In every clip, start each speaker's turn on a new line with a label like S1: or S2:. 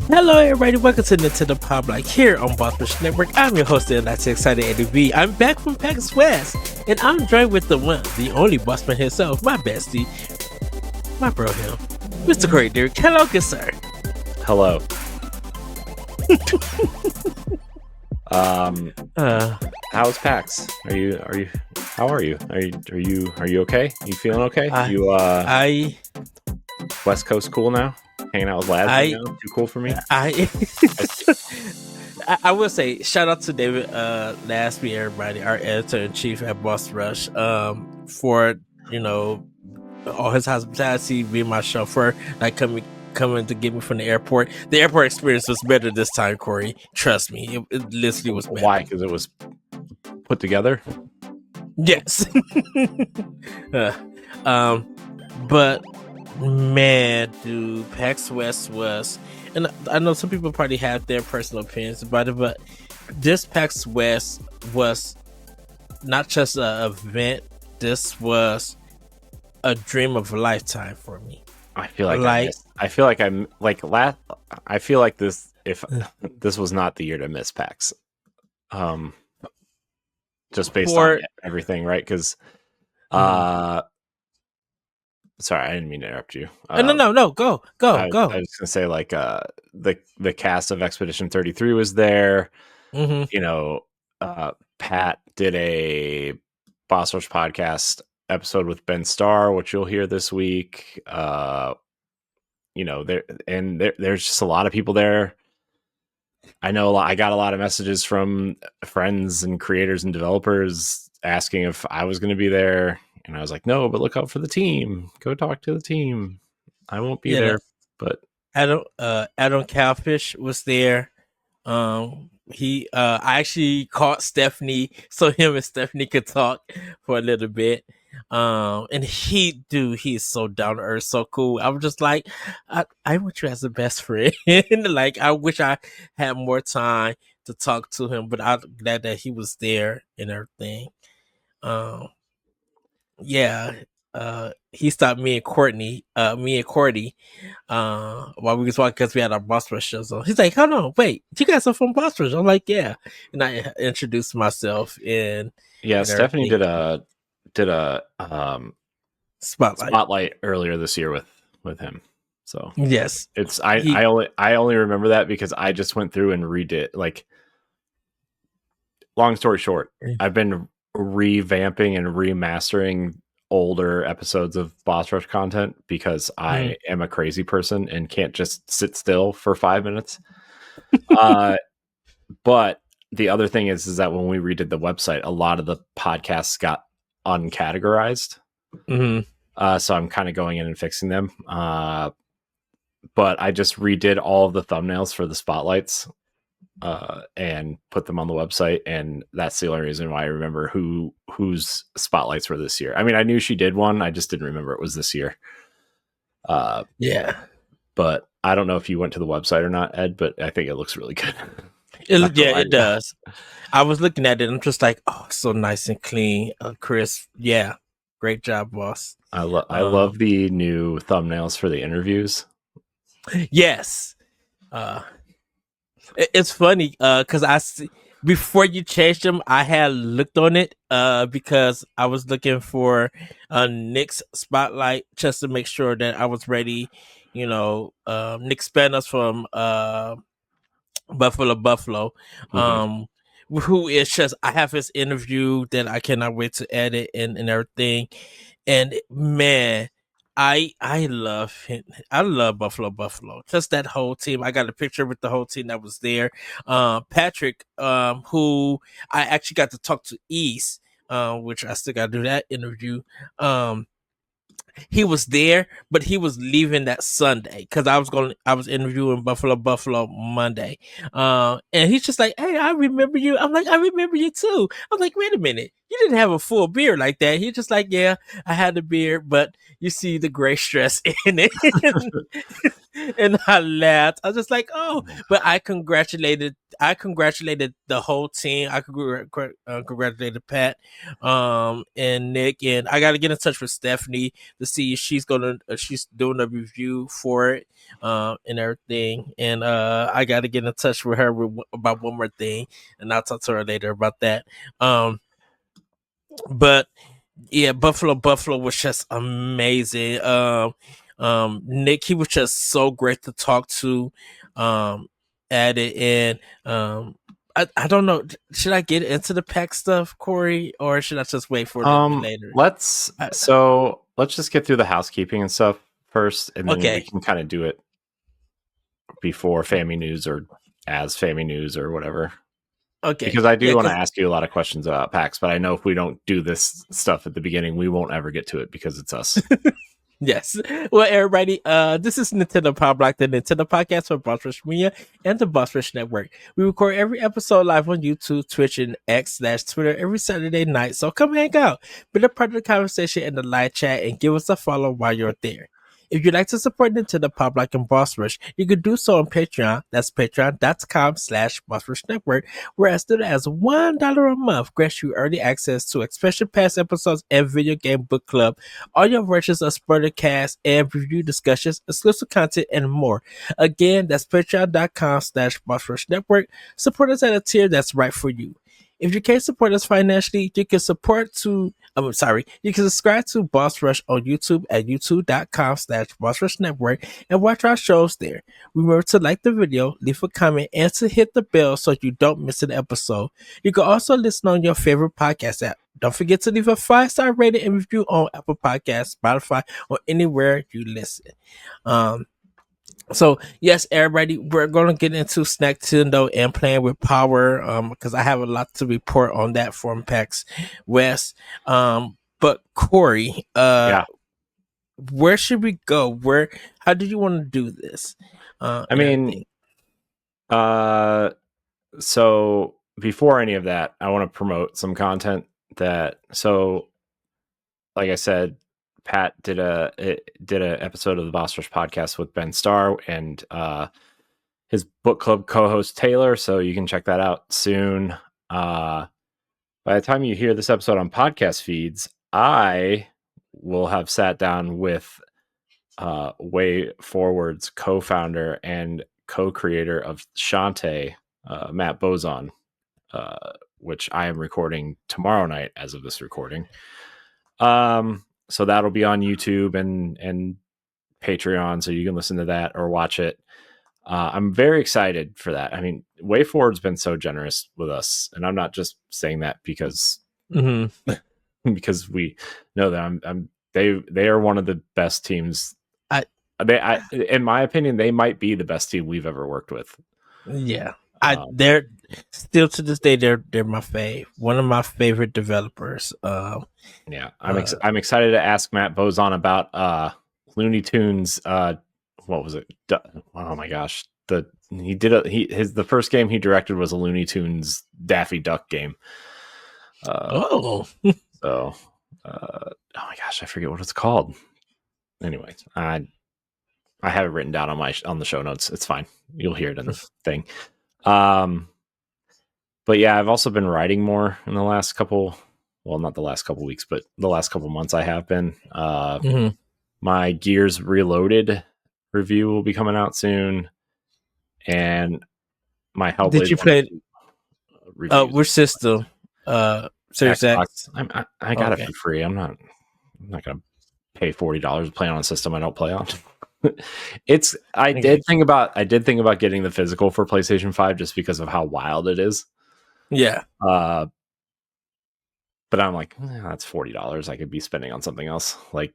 S1: Hello, everybody. Welcome to Nintendo Pow Block here on Boss Rush Network. I'm your host, and that's excited Eddie V. I'm back from PAX West, and I'm joined with the one, the only bossman himself, my bestie, my bro, him, Mr. Corey Dirrig. Hello, good sir.
S2: Hello. How's PAX? How are you? Are you okay? You feeling okay?
S1: I
S2: West Coast cool now? Hanging out with lads right now? Too cool for me?
S1: I will say shout out to David Lasby, everybody, our editor-in-chief at Boss Rush, for all his hospitality, being my chauffeur, like coming to get me from the airport. The airport experience was better this time, Corey. Trust me, it literally was better.
S2: Why? Because it was put together?
S1: Yes. But man, dude, PAX West was, and I know some people probably have their personal opinions about it, but this PAX West was not just an event. This was a dream of a lifetime for me.
S2: I feel like this. If this was not the year to miss PAX, just based on everything, right? Because, sorry, I didn't mean to interrupt you.
S1: No, go.
S2: I was just gonna say, like, the cast of Expedition 33 was there.
S1: Mm-hmm.
S2: Pat did a Boss Rush podcast episode with Ben Starr, which you'll hear this week. There's just a lot of people there. I know I got a lot of messages from friends and creators and developers asking if I was going to be there, and I was like, no, but look out for the team. Go talk to the team. I won't be there, but
S1: Adam Cowfish was there. I actually caught Stephanie, so him and Stephanie could talk for a little bit. And he's so down to earth, so cool. I was just like, I want you as a best friend. Like, I wish I had more time to talk to him, but I'm glad that he was there and everything. He stopped me and Cordy, while we was walking because we had our Boss Rush shows on. He's like, hold on, wait, you guys are from Boss Rush? I'm like, yeah. And I introduced myself and
S2: Stephanie did a spotlight earlier this year with him. So
S1: yes,
S2: it's I only remember that because I just went through and redid, like, long story short, I've been revamping and remastering older episodes of Boss Rush content because I am a crazy person and can't just sit still for 5 minutes. But the other thing is that when we redid the website, a lot of the podcasts got uncategorized. So I'm kind of going in and fixing them. But I just redid all of the thumbnails for the spotlights and put them on the website, and that's the only reason why I remember whose spotlights were this year. I mean, I knew she did one, I just didn't remember it was this year. But I don't know if you went to the website or not, Ed, but I think it looks really good.
S1: It does. I was looking at it and I'm just like, oh, so nice and clean, crisp. Yeah, great job, boss.
S2: I love the new thumbnails for the interviews.
S1: Yes. It's funny because I see, before you changed them, I had looked on it because I was looking for Nick's spotlight just to make sure that I was ready. Nick Spanos from Buffalo, who is just, I have his interview that I cannot wait to edit and everything. And man, I love him. I love Buffalo. Just that whole team. I got a picture with the whole team that was there. Patrick, who I actually got to talk to East, which I still got to do that interview. He was there, but he was leaving that Sunday because I was interviewing Buffalo Monday. And he's just like, hey, I remember you. I'm like, I remember you too. I'm like, wait a minute. You didn't have a full beard like that. He's just like, yeah, I had a beard, but you see the gray stress in it. And I laughed. I was just like, oh, but I congratulated the whole team. I congratulated Pat, and Nick, and I got to get in touch with Stephanie to see if she's she's doing a review for it, and everything. And I got to get in touch with her about one more thing, and I'll talk to her later about that. But yeah, Buffalo was just amazing. Nick, he was just so great to talk to at it. And I don't know, should I get into the PAX stuff, Corey, or should I just wait for it later?
S2: Let's just get through the housekeeping and stuff first, and then we can kind of do it before Family News or as Family News or whatever.
S1: Okay.
S2: Because I do want to ask you a lot of questions about PAX, but I know if we don't do this stuff at the beginning, we won't ever get to it because it's us.
S1: Yes. Well, everybody, this is Nintendo Pow Block, the Nintendo podcast for Boss Rush Media and the Boss Rush Network. We record every episode live on YouTube, Twitch, and X/Twitter every Saturday night. So come hang out, be a part of the conversation in the live chat, and give us a follow while you're there. If you'd like to support Nintendo Pow Block and Boss Rush, you can do so on Patreon. That's patreon.com/Boss Rush Network, where as little as $1 a month grants you early access to expansion pass episodes and video game book club, audio versions of spoiler casts and review discussions, exclusive content, and more. Again, that's patreon.com/Boss Rush Network. Support us at a tier that's right for you. If you can't support us financially, you can you can subscribe to Boss Rush on YouTube at youtube.com/Boss Rush Network and watch our shows there. Remember to like the video, leave a comment, and to hit the bell so you don't miss an episode. You can also listen on your favorite podcast app. Don't forget to leave a 5-star rating and review on Apple Podcasts, Spotify, or anywhere you listen. So yes, everybody, we're gonna get into Snack Nintendo and playing with Power, because I have a lot to report on that from PAX West. But Corey, where should we go? How do you want to do this?
S2: So before any of that, I want to promote some content like I said, Pat did a episode of the Boss Rush podcast with Ben Starr and his book club co-host Taylor, so you can check that out soon. By the time you hear this episode on podcast feeds, I will have sat down with Way Forward's co-founder and co-creator of Shantae, Matt Bozon, which I am recording tomorrow night as of this recording. So that'll be on YouTube and Patreon, so you can listen to that or watch it. I'm very excited for that. I mean, Way Forward's been so generous with us, and I'm not just saying that because because we know that they are one of the best teams. In my opinion, they might be the best team we've ever worked with.
S1: Yeah. They're still to this day, they're my one of my favorite developers. I'm
S2: excited to ask Matt Bozon about Looney Tunes. What was it? Oh my gosh! The first game he directed was a Looney Tunes Daffy Duck game. Oh my gosh, I forget what it's called. Anyway, I have it written down on the show notes. It's fine. You'll hear it in the thing. But yeah, I've also been writing more in the last couple, well, not the last couple weeks, but the last couple months I have been. My Gears Reloaded review will be coming out soon. And my Hellblade.
S1: Did you play which system? Series X?
S2: I got it for free. I'm not gonna pay $40 to play on a system I don't play on. I did think about getting the physical for PlayStation 5 just because of how wild it is.
S1: Yeah.
S2: But I'm like, that's $40 I could be spending on something else, like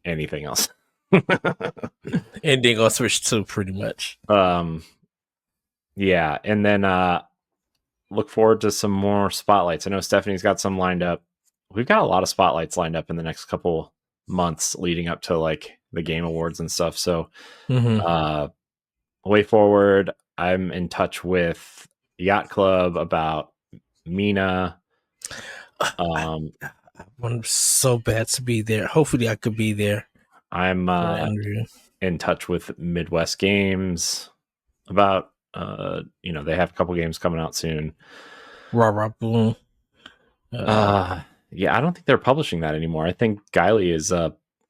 S2: anything else.
S1: Anything on Switch 2, pretty much.
S2: Yeah, and then look forward to some more spotlights. I know Stephanie's got some lined up. We've got a lot of spotlights lined up in the next couple months leading up to like the Game Awards and stuff. So Way Forward, I'm in touch with Yacht Club about Mina.
S1: I want so bad to be there. Hopefully I could be there.
S2: I'm in touch with Midwest Games about, they have a couple games coming out soon.
S1: Raw Boom.
S2: Yeah, I don't think they're publishing that anymore. I think Guiley is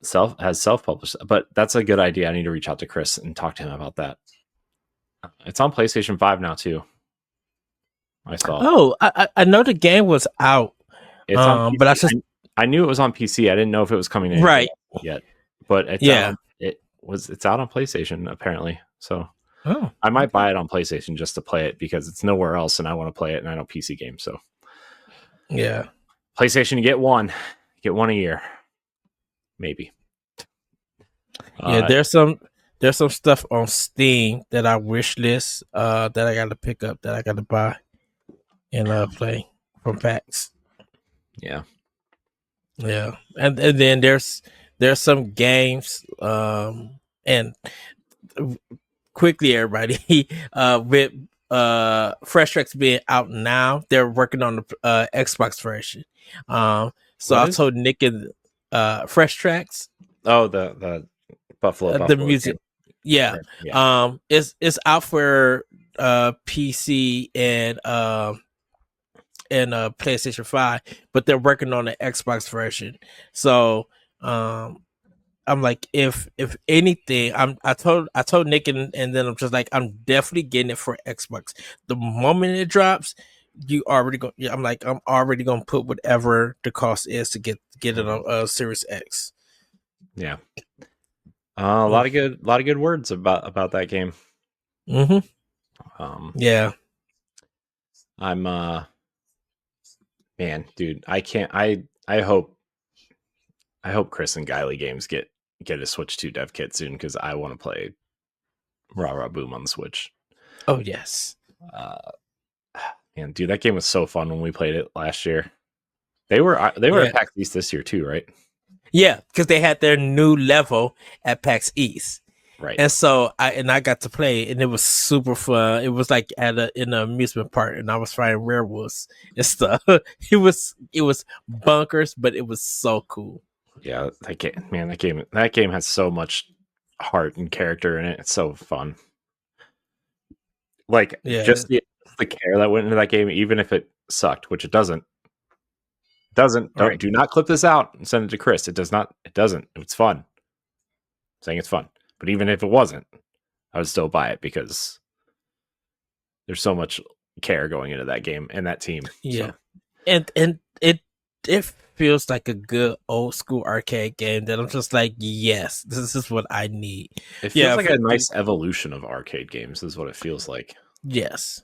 S2: self-published, but that's a good idea. I need to reach out to Chris and talk to him about that. It's on PlayStation 5 now too. I saw.
S1: Oh, I know the game was out.
S2: It's on PC.
S1: But
S2: I knew it was on PC. I didn't know if it was coming in
S1: right
S2: yet. But it's out on PlayStation apparently. So I might buy it on PlayStation just to play it because it's nowhere else and I want to play it and I know PC games. So
S1: yeah.
S2: PlayStation, you get one a year. Maybe.
S1: Yeah, there's some stuff on Steam that I wish list that I gotta pick up, that I gotta buy and play from PAX.
S2: Yeah.
S1: Yeah. And then there's some games and quickly everybody with Fresh Tracks being out now, they're working on the Xbox version. So I told Nick and Fresh Tracks.
S2: Oh, the Buffalo
S1: the music.
S2: Game.
S1: Yeah. It's out for PC and PlayStation 5, but they're working on the Xbox version. So I'm like, if anything, I told Nick and then I'm just like, I'm definitely getting it for Xbox. The moment it drops, I'm already gonna put whatever the cost is to get it on Series X.
S2: Yeah. A lot of good words about that game.
S1: Mm-hmm. Yeah.
S2: I'm man, dude, I can't. I hope Chris and Guiley Games get a Switch 2 dev kit soon because I want to play Raw Boom on the Switch.
S1: Oh yes.
S2: Man, dude, that game was so fun when we played it last year. They were at PAX East this year too, right? Yeah,
S1: because they had their new level at PAX East.
S2: Right.
S1: And so I got to play and it was super fun. It was like in an amusement park and I was fighting werewolves and stuff. It was bunkers, but it was so cool.
S2: Yeah, that game has so much heart and character in it. It's so fun. Like just the care that went into that game, even if it sucked, which it doesn't. Do not clip this out and send it to Chris. It doesn't. It's fun. I'm saying it's fun. But even if it wasn't, I would still buy it because there's so much care going into that game and that team.
S1: Yeah. So. And it feels like a good old school arcade game that I'm just like, yes, this is what I need.
S2: It feels like a nice evolution of arcade games is what it feels like.
S1: Yes.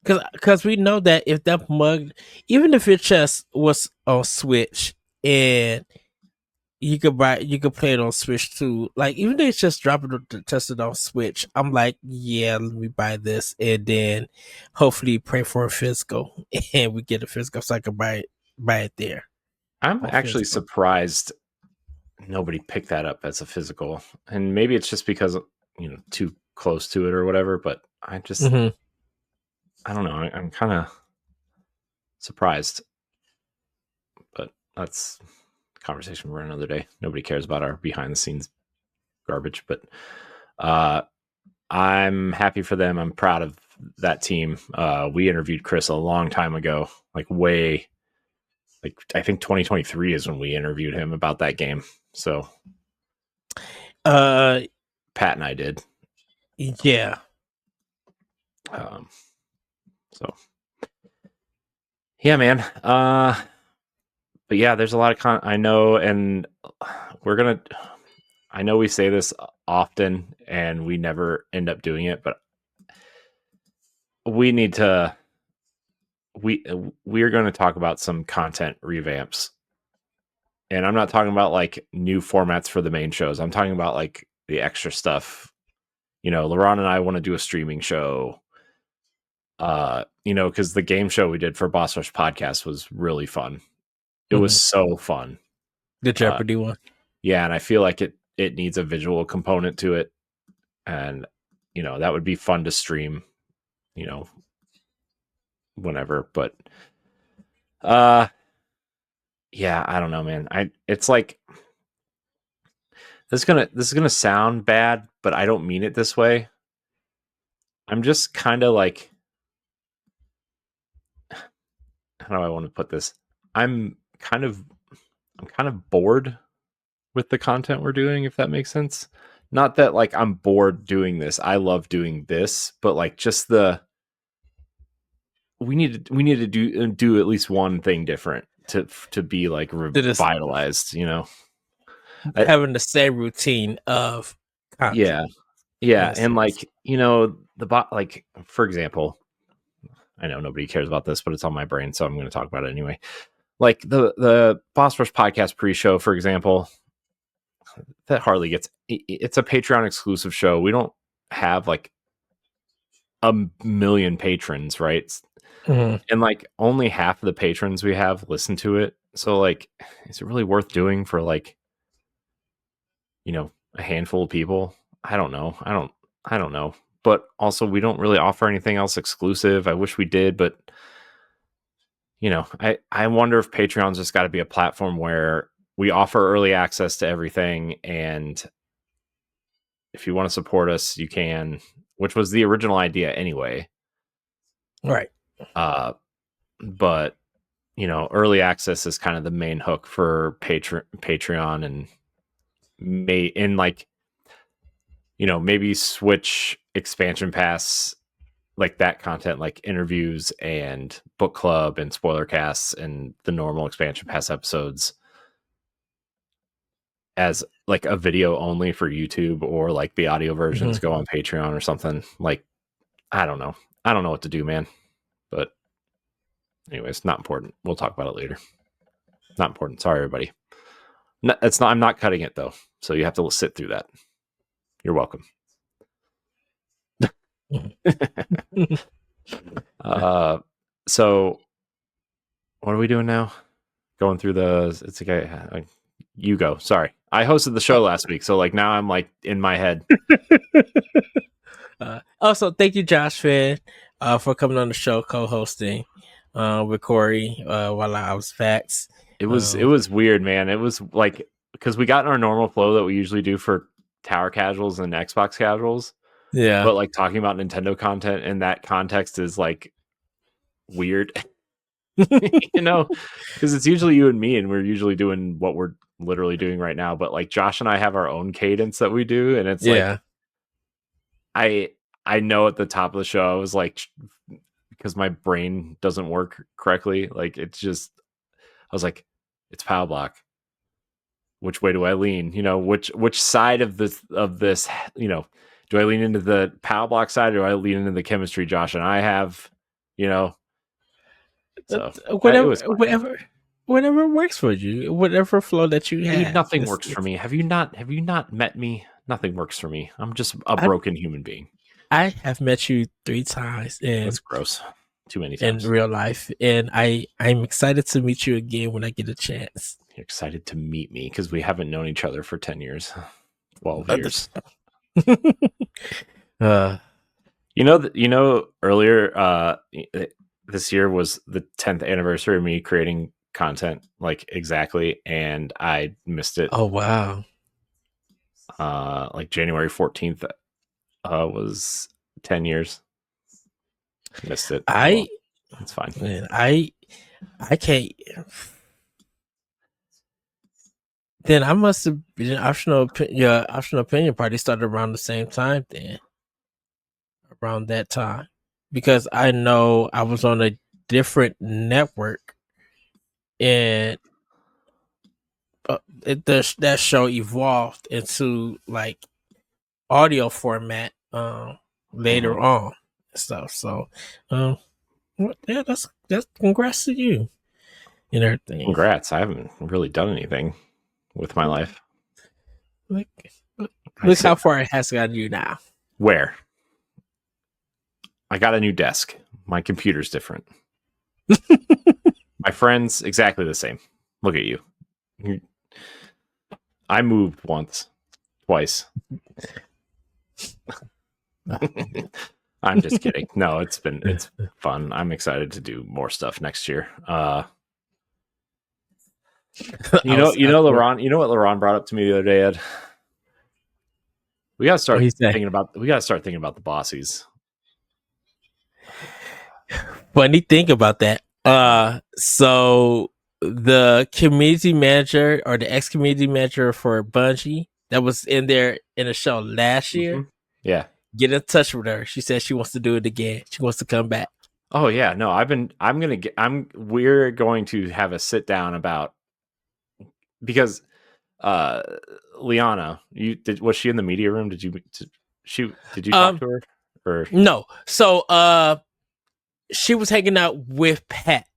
S1: Because we know that if that mug, even if it just was on Switch and you could play it on Switch too. Like even if it's just drop it to test it on Switch, I'm like, yeah, let me buy this and then hopefully pray for a physical and we get a physical so I can buy it there.
S2: I'm actually surprised nobody picked that up as a physical, and maybe it's just because too close to it or whatever. But I just. Mm-hmm. I don't know. I'm kind of surprised, but that's a conversation for another day. Nobody cares about our behind the scenes garbage, but I'm happy for them. I'm proud of that team. We interviewed Chris a long time ago, I think 2023 is when we interviewed him about that game. So, Pat and I did.
S1: Yeah.
S2: So, yeah, man. But yeah, there's a lot of I know, and I know we say this often and we never end up doing it, but we need to, we're going to talk about some content revamps. And I'm not talking about like new formats for the main shows. I'm talking about like the extra stuff. LaRon and I want to do a streaming show. Because the game show we did for Boss Rush Podcast was really fun. It was so fun.
S1: The Jeopardy one.
S2: Yeah, and I feel like it needs a visual component to it. And, that would be fun to stream, whenever. But yeah, I don't know, man. It's like This is gonna sound bad, but I don't mean it this way. I'm just kind of like, how do I want to put this? I'm kind of bored with the content we're doing, if that makes sense. Not that like I'm bored doing this. I love doing this, but like just we need to do at least one thing different to be like revitalized, you know.
S1: Having the same routine of content.
S2: Yeah, and like, you know, like, for example, I know nobody cares about this, but it's on my brain, so I'm going to talk about it anyway. Like the Boss Rush podcast pre-show, for example, that hardly gets. It's a Patreon exclusive show. We don't have like a million patrons, right?
S1: Mm-hmm.
S2: And like only half of the patrons we have listen to it. So like, is it really worth doing for like, you know, a handful of people? I don't know. I don't know. But also, we don't really offer anything else exclusive. I wish we did, but you know, I wonder if Patreon's just got to be a platform where we offer early access to everything, and if you want to support us, you can, which was the original idea anyway.
S1: Right.
S2: But you know, early access is kind of the main hook for Patreon, and like, you know, maybe switch expansion pass, like that content, like interviews and book club and spoiler casts and the normal expansion pass episodes, as like a video only for YouTube, or like the audio versions go on Patreon or something. Like, I don't know what to do, man. But anyways, not important. We'll talk about it later. Not important. Sorry, everybody. No, it's not. I'm not cutting it though, so you have to sit through that. You're welcome. So what are we doing now? Going through it's okay. You go. Sorry, I hosted the show last week, so like now I'm like in my head.
S1: Also, thank you, Josh Finn, for coming on the show, co-hosting with Corey while I was PAX.
S2: It was weird, man. It was like, because we got in our normal flow that we usually do for Tower Casuals and Xbox Casuals.
S1: Yeah.
S2: But like talking about Nintendo content in that context is like weird. You know, because it's usually you and me, and we're usually doing what we're literally doing right now. But like Josh and I have our own cadence that we do, and it's like, I know at the top of the show I was like, because my brain doesn't work correctly, like it's just, I was like, it's Pow Block. Which way do I lean? You know, which side of this, you know, do I lean into the Pow Block side, or do I lean into the chemistry Josh and I have, you know? So
S1: whatever works for you, whatever flow that you have.
S2: Dude, nothing works for me. Have you not met me? Nothing works for me. I'm just a broken human being.
S1: I have met you 3 times, and
S2: that's gross. Too many times
S1: in real life, and I'm excited to meet you again when I get a chance.
S2: You're excited to meet me because we haven't known each other for 10 years, 12 years. You know, earlier this year was the 10th anniversary of me creating content, like exactly, and I missed it.
S1: Oh wow.
S2: Like January 14th was 10 years. Missed it. It's fine.
S1: Man, I can't. Then I must have been optional opinion party started around the same time then. Around that time. Because I know I was on a different network, and that show evolved into like audio format later on and stuff. So yeah, that's congrats to you and everything.
S2: Congrats. I haven't really done anything with my life.
S1: Look how far it has gotten you now.
S2: Where? I got a new desk. My computer's different. My friend's exactly the same. Look at you. I moved once, twice. I'm just kidding. No, it's fun. I'm excited to do more stuff next year. You know, LaRon, you know what LaRon brought up to me the other day, Ed? We gotta start thinking about the bossies.
S1: Funny thing about that. So the community manager or the ex-community manager for Bungie that was in there in the show last year,
S2: yeah,
S1: get in touch with her. She said she wants to do it again. She wants to come back.
S2: Oh yeah, no, we're going to have a sit down about, because Liana, was she in the media room? Did you talk to her? Or
S1: no. So she was hanging out with Pat.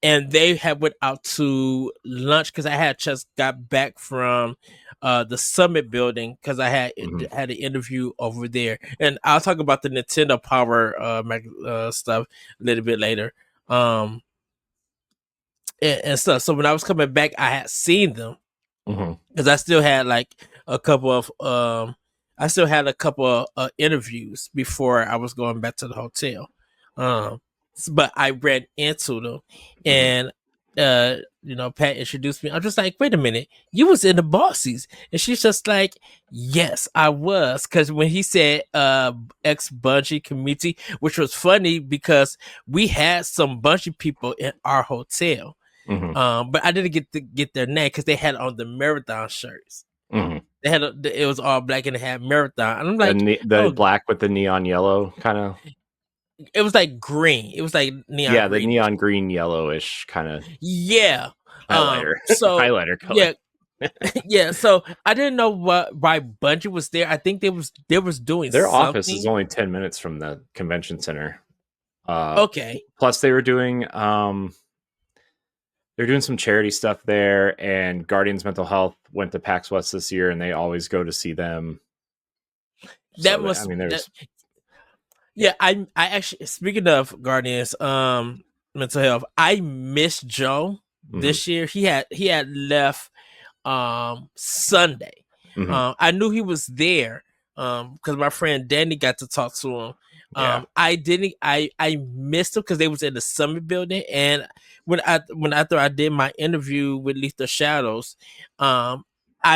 S1: And they had went out to lunch because I had just got back from the Summit building because I had an interview over there, and I'll talk about the Nintendo Power stuff a little bit later, and stuff. So when I was coming back, I had seen them because I still had like a couple of interviews before I was going back to the hotel. But I ran into them, and Pat introduced me. I'm just like, wait a minute, you was in the Bossies, and she's just like, yes, I was, because when he said ex Bungie community, which was funny because we had some Bungie people in our hotel, but I didn't get their name because they had on the marathon shirts. They had it was all black and they had marathon, and I'm like,
S2: the black with the neon yellow kind of.
S1: It was like green. It was like neon.
S2: Yeah, the neon green yellowish kind of.
S1: Yeah,
S2: highlighter.
S1: So
S2: highlighter color.
S1: Yeah, yeah. So I didn't know why Bungie was there. I think they was doing
S2: their
S1: something.
S2: Office is only 10 minutes from the convention center.
S1: Okay.
S2: Plus, they were doing they're doing some charity stuff there, and Guardians Mental Health went to PAX West this year, and they always go to see them.
S1: That was. There's. Yeah, I actually, speaking of Guardians Mental Health, I missed Joe this year. He had left Sunday. I knew he was there because my friend Danny got to talk to him. I missed him because they was in the Summit building, and after I did my interview with Lethal Shadows, I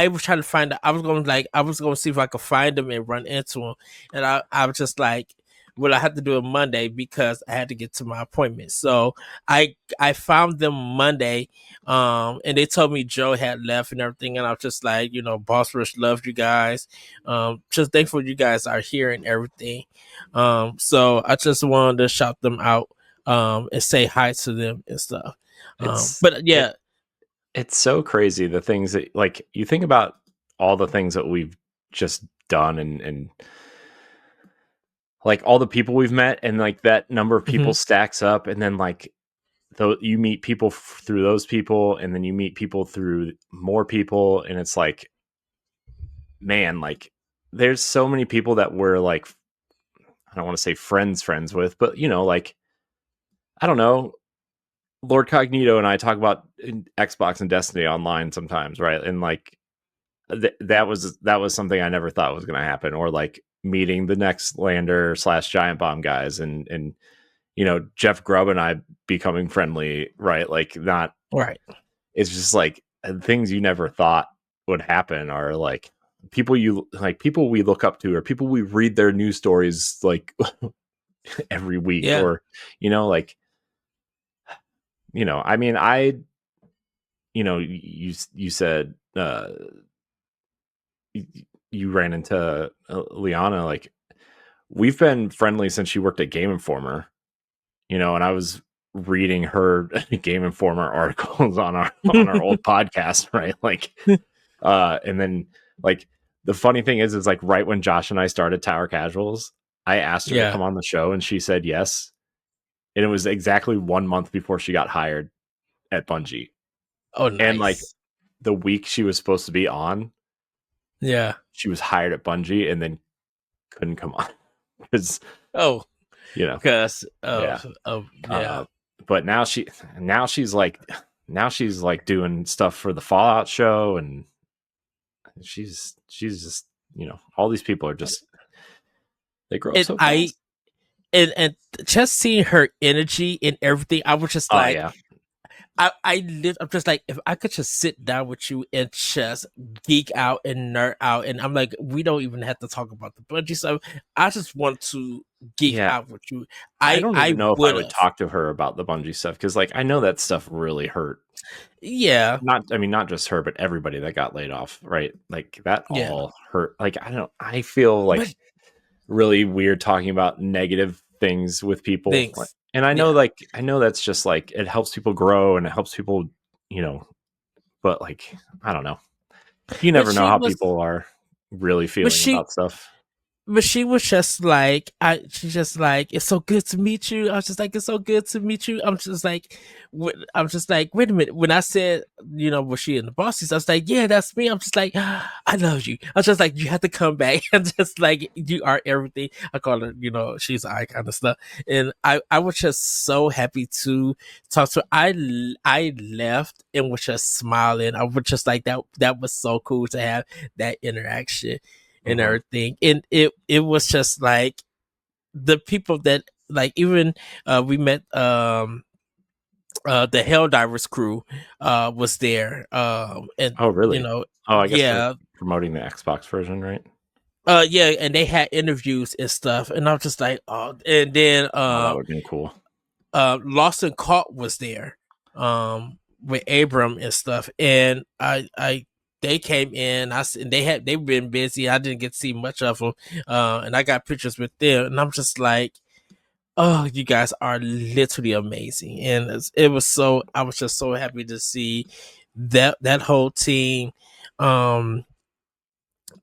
S1: was trying to find out. I was going to see if I could find him and run into him, and I was just like, well, I had to do it Monday because I had to get to my appointment. So I found them Monday, and they told me Joe had left and everything, and I was just like, Boss Rush loved you guys. Just thankful you guys are here and everything. So I just wanted to shout them out and say hi to them and stuff. But yeah,
S2: it's so crazy the things that, like, you think about all the things that we've just done and like all the people we've met, and like that number of people stacks up, and then like you meet people through those people, and then you meet people through more people, and it's like, man, like there's so many people that we're like, I don't want to say friends with, but like, I don't know, Lord Cognito and I talk about Xbox and Destiny online sometimes, right? And like that was something I never thought was going to happen, or like meeting the next Lander / Giant Bomb guys, and Jeff Grubb and I becoming friendly, right? Like, not
S1: right.
S2: It's just like things you never thought would happen are like people we look up to, or people we read their news stories like every week, or like, I mean, you said you ran into Liana. Like, we've been friendly since she worked at Game Informer, and I was reading her Game Informer articles on our old podcast, right? Like, and then like the funny thing is like right when Josh and I started Tower Casuals, I asked her to come on the show, and she said yes, and it was exactly 1 month before she got hired at Bungie.
S1: Oh, nice.
S2: And like the week she was supposed to be on, she was hired at Bungie and then couldn't come on because but now she's like doing stuff for the Fallout show, and she's just, all these people are just, they grow up so fast.
S1: And just seeing her energy and everything, I was just I'm just like, if I could just sit down with you and just geek out and nerd out, and I'm like, we don't even have to talk about the Bungie stuff. I just want to geek
S2: Yeah,
S1: out with you.
S2: I
S1: I
S2: don't
S1: I
S2: even know if I
S1: would
S2: would
S1: have,
S2: talk to her about the Bungie stuff because, like, I know that stuff really hurt.
S1: yeah,
S2: I mean, not just her, but everybody that got laid off, right? Like that
S1: yeah,
S2: all hurt. Like, I feel
S1: but
S2: like really weird talking about negative things with people. Like,
S1: things,
S2: and I know,
S1: yeah,
S2: like, I know that's just like it helps people grow and it helps people, you know, but like, I don't know. You
S1: but
S2: never know
S1: she
S2: how
S1: was,
S2: people are really
S1: but
S2: feeling
S1: she
S2: about stuff.
S1: but she was just like, she's just like, it's so good to meet you. I was just like, it's so good to meet you. I'm just like, wait a minute. When I said, was she in the bosses? I was like, yeah, that's me. I'm just like, I love you. I was just like, you have to come back. I'm just like, you are everything. I call her, she's an icon and stuff. And I was just so happy to talk to her. I left and was just smiling. I was just like, that was so cool to have that interaction and
S2: Mhm.
S1: everything. And it was just like the people that, like, even we met the Helldivers crew was there. And
S2: Oh, really? Oh, I guess they're
S1: yeah.
S2: promoting the Xbox version, right?
S1: Yeah, and they had interviews and stuff, and I'm just like, oh. And then
S2: Oh, that would have been cool.
S1: Lost and Caught was there, with Abram and stuff, and I they came in. And they've been busy. I didn't get to see much of them, and I got pictures with them, and I'm just like, oh, you guys are literally amazing, and it was so. I was just so happy to see that whole team. Um,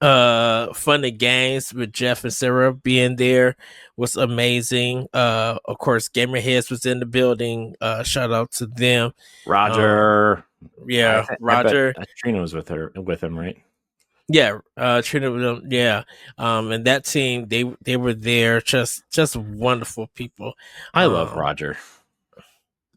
S1: Fun and Games with Jeff and Sarah being there was amazing. Of course, Gamer Heads was in the building. Shout out to them. um
S2: Roger.
S1: yeah,
S2: I bet
S1: Roger.
S2: Trina was with him, right?
S1: Yeah, Trina with them, yeah. And that team, they were there, just wonderful people.
S2: I love
S1: um
S2: Roger.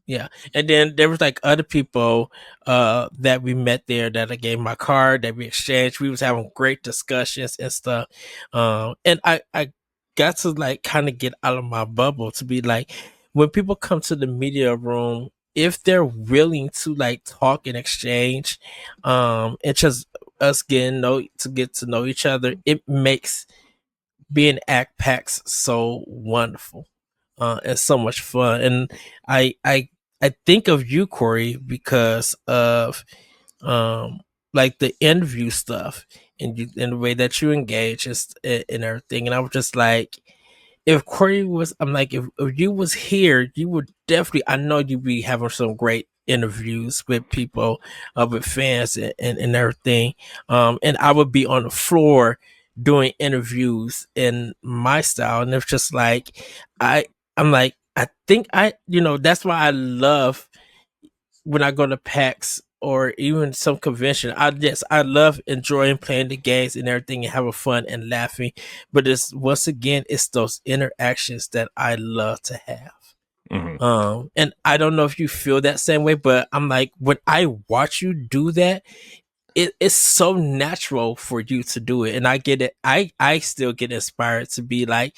S1: Yeah, and then there was like other people that we met there that I gave my card, that we exchanged. We was having great discussions and stuff. And I got to like kind of get out of my bubble to be like, when people come to the media room, if they're willing to like talk and exchange, and just us get to know each other, it makes being at PAX so wonderful, and so much fun. And I I I think of you, Corey, because of um like the interview stuff, and the way that you engage and everything. And I was just like, if Corey was, I'm like, if you was here, you would definitely, I know you'd be having some great interviews with people, with fans and everything. And I would be on the floor doing interviews in my style. And it's just like, I'm like, I think that's why I love when I go to PAX or even some convention. I love enjoying playing the games and everything and having fun and laughing. But it's, once again, it's those interactions that I love to have.
S2: Mm-hmm.
S1: And I don't know if you feel that same way, but I'm like, when I watch you do that, it's so natural for you to do it. And I get it. I still get inspired to be like,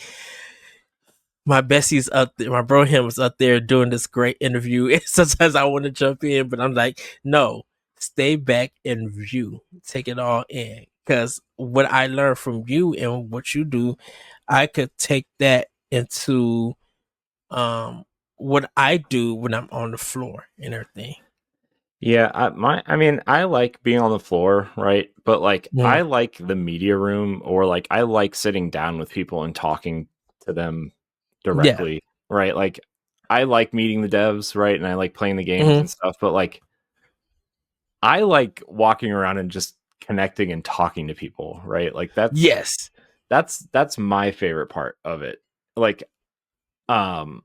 S1: my bestie's up there, my bro him was up there doing this great interview. And sometimes I want to jump in, but I'm like, no, stay back and view, take it all in. Because what I learned from you and what you do, I could take that into what I do when I'm on the floor and everything.
S2: Yeah, I mean, I like being on the floor, right? But like,
S1: Mm.
S2: I like the media room, or like, I like sitting down with people and talking to them
S1: Yeah.
S2: directly, right? Like, I like meeting the devs, right? And I like playing the games
S1: Hmm.
S2: and stuff. But like, I like walking around and just connecting and talking to people, right? Like,
S1: Yes.
S2: that's my favorite part of it. Like, um,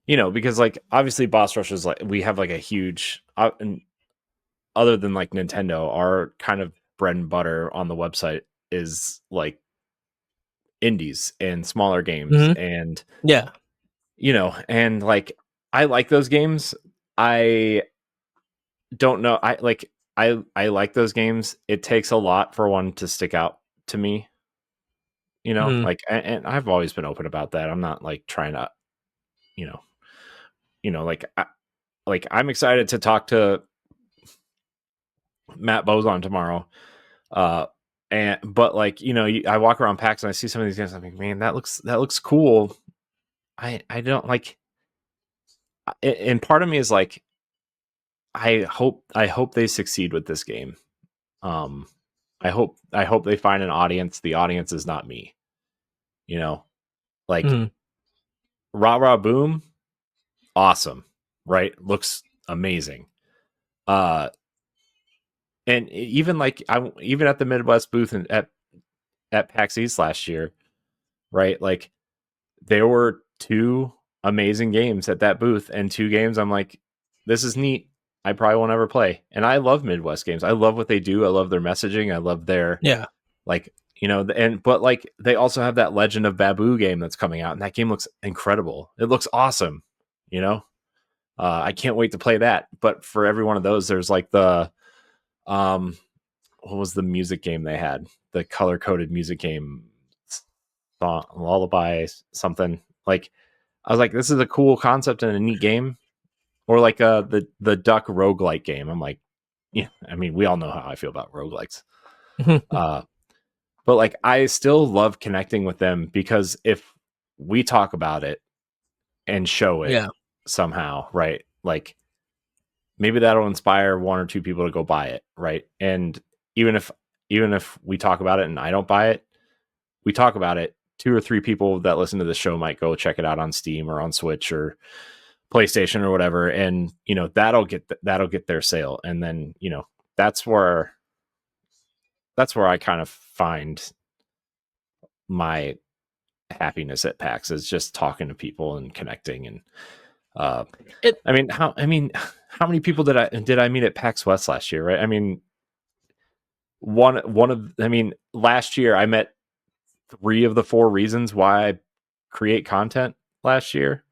S2: because like obviously Boss Rush is like, we have like a huge, and other than like Nintendo, our kind of bread and butter on the website is like indies and smaller games.
S1: Hmm.
S2: And,
S1: Yeah.
S2: and like, I like those games. I don't know. I like those games. It takes a lot for one to stick out to me,
S1: Hmm.
S2: like, and I've always been open about that. I'm not like trying to, you know, like like I'm excited to talk to Matt Bozon tomorrow. But like, you know, I walk around PAX and I see some of these games. I'm like, man, that looks cool. I don't like, and part of me is like, I hope they succeed with this game. I hope they find an audience. The audience is not me. You know, like Rah Rah Boom, awesome, right? Looks amazing. And even like even at the Midwest booth and at PAX East last year, right? Like there were 2 amazing games at that booth, and 2 games I'm like, this is neat. I probably won't ever play. And I love Midwest games. I love what they do. I love their messaging. I love their like, you know, but like they also have that Legend of Babu game that's coming out, and that game looks incredible. It looks awesome. You know, I can't wait to play that. But for every one of those, there's like the what was the music game they had? The color coded music game, Lullaby something. Like I was like, this is a cool concept and a neat game. Or like the Duck roguelike game. I'm like, yeah, I mean, we all know how I feel about roguelikes. But like I still love connecting with them, because if we talk about it and show it somehow, right? Like maybe that'll inspire 1 or 2 people to go buy it, right? And even if we talk about it and I don't buy it, we talk about it, 2 or 3 people that listen to the show might go check it out on Steam or on Switch or PlayStation or whatever, and you know that'll get their sale, and then you know that's where I kind of find my happiness at PAX, is just talking to people and connecting. And how many people did I meet at PAX West last year, right? I mean, last year I met 3 of the 4 reasons why I create content last year.